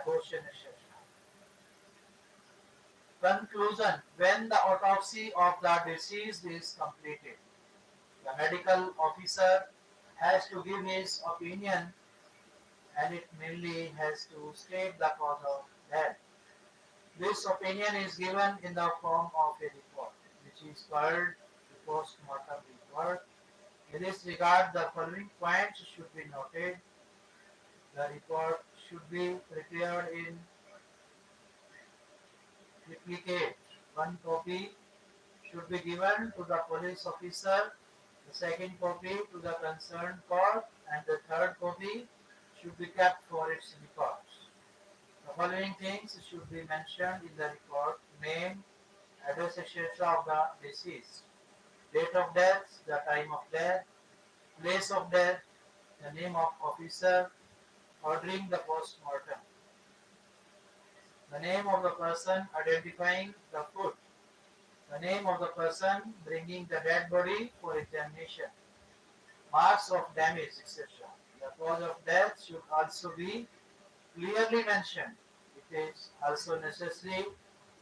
abortion, etc. Conclusion. When the autopsy of the deceased is completed, the medical officer has to give his opinion and it mainly has to state the cause of death. This opinion is given in the form of a report, which is called the post-mortem report. In this regard, the following points should be noted. The report should be prepared in triplicate. One copy should be given to the police officer, the second copy to the concerned court, and the third copy should be kept for its records. The following things should be mentioned in the report: name, address, etc. of the deceased, date of death, the time of death, place of death, the name of officer ordering the post-mortem, the name of the person identifying the foot, the name of the person bringing the dead body for examination, marks of damage, etc. The cause of death should also be clearly mentioned. It is also necessary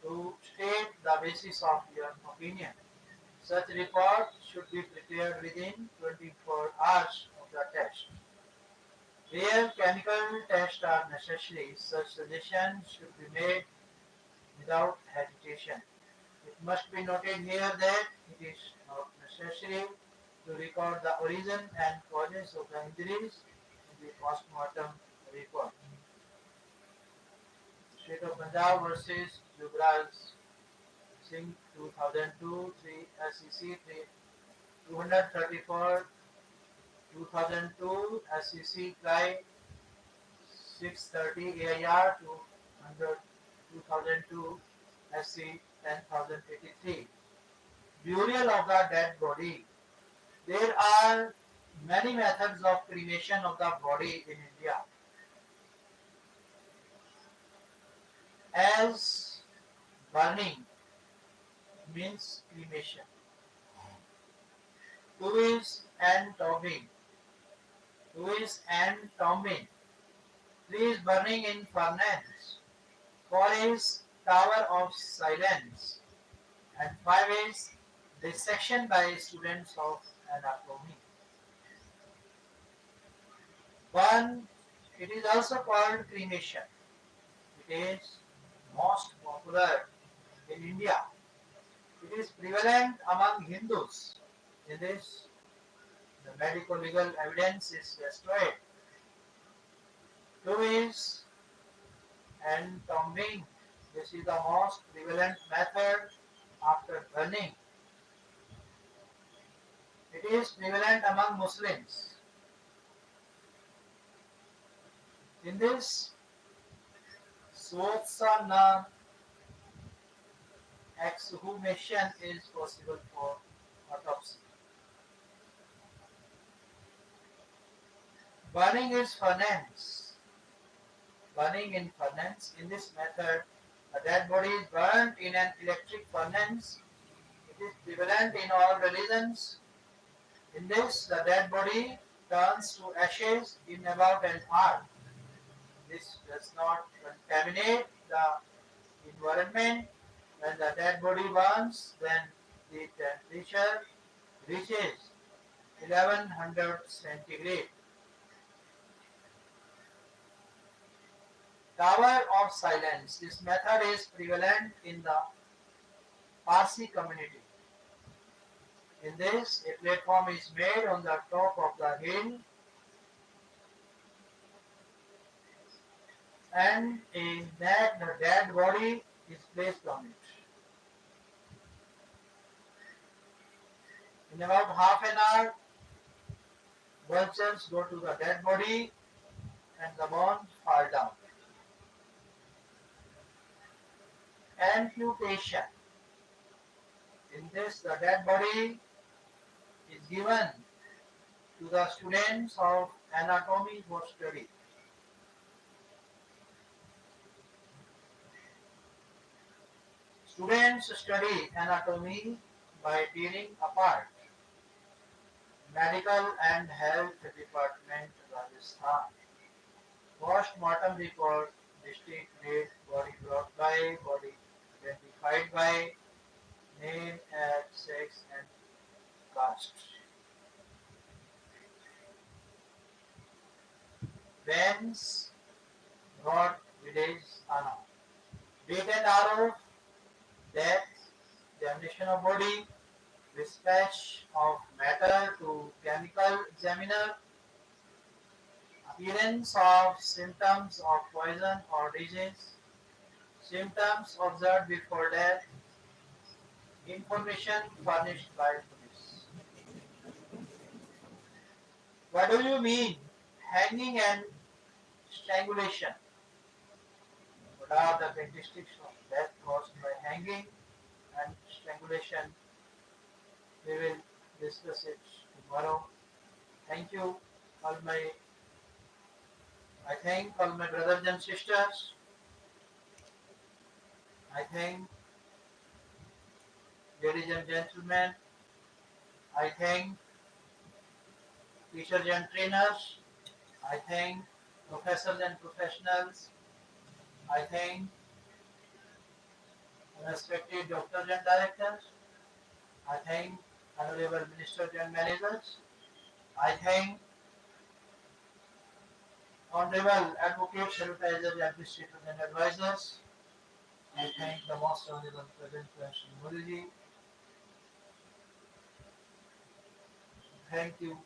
to state the basis of your opinion. Such report should be prepared within 24 hours of the test. Where chemical tests are necessary, such suggestions should be made without hesitation. It must be noted here that it is not necessary to record the origin and causes of the injuries in the post-mortem report. State of Punjab versus Yuvraj Singh 2002, 3 SEC 234, 2002 SEC Try 630 AIR 200 2002 SC 10083. Burial of the dead body. There are many methods of cremation of the body in India. As burning means cremation. Two is entombing. Two is entombing. Three is burning in furnace. Four is tower of silence. And five is dissection by students of anatomy. One, it is also called cremation. It is most popular in India. It is prevalent among Hindus. In this, the medical legal evidence is destroyed. Two is entombing. This is the most prevalent method after burning. It is prevalent among Muslims. In this, Swatsana exhumation is possible for autopsy. Burning is furnace. Burning in furnace. In this method, a dead body is burnt in an electric furnace. It is prevalent in all religions. In this, the dead body turns to ashes in about an hour. This does not contaminate the environment. When the dead body burns, then the temperature reaches 1100 centigrade. Tower of silence. This method is prevalent in the Parsi community. In this, a platform is made on the top of the hill and a dead body is placed on it. In about half an hour, vultures go to the dead body and the bones fall down. Amputation. In this, the dead body is given to the students of anatomy for study. Students study anatomy by tearing apart. Medical and Health Department, Rajasthan. Post-mortem report, district date, body brought by, body identified by, name, age, sex and caste. Whence, what village, Anna. Date and hour of death, examination of body, dispatch of matter to chemical examiner, appearance of symptoms of poison or disease, symptoms observed before death, information furnished by police. What do you mean? Hanging and strangulation. What are the characteristics of death caused by hanging and strangulation? We will discuss it tomorrow. Thank you, I thank all my brothers and sisters. I thank ladies and gentlemen. I thank teachers and trainers. I thank professors and professionals. I thank respected doctors and directors. I thank honorable ministers and managers. I thank honorable advocates, advertisers, administrators and advisors. I thank the most honorable President Modi. Thank you.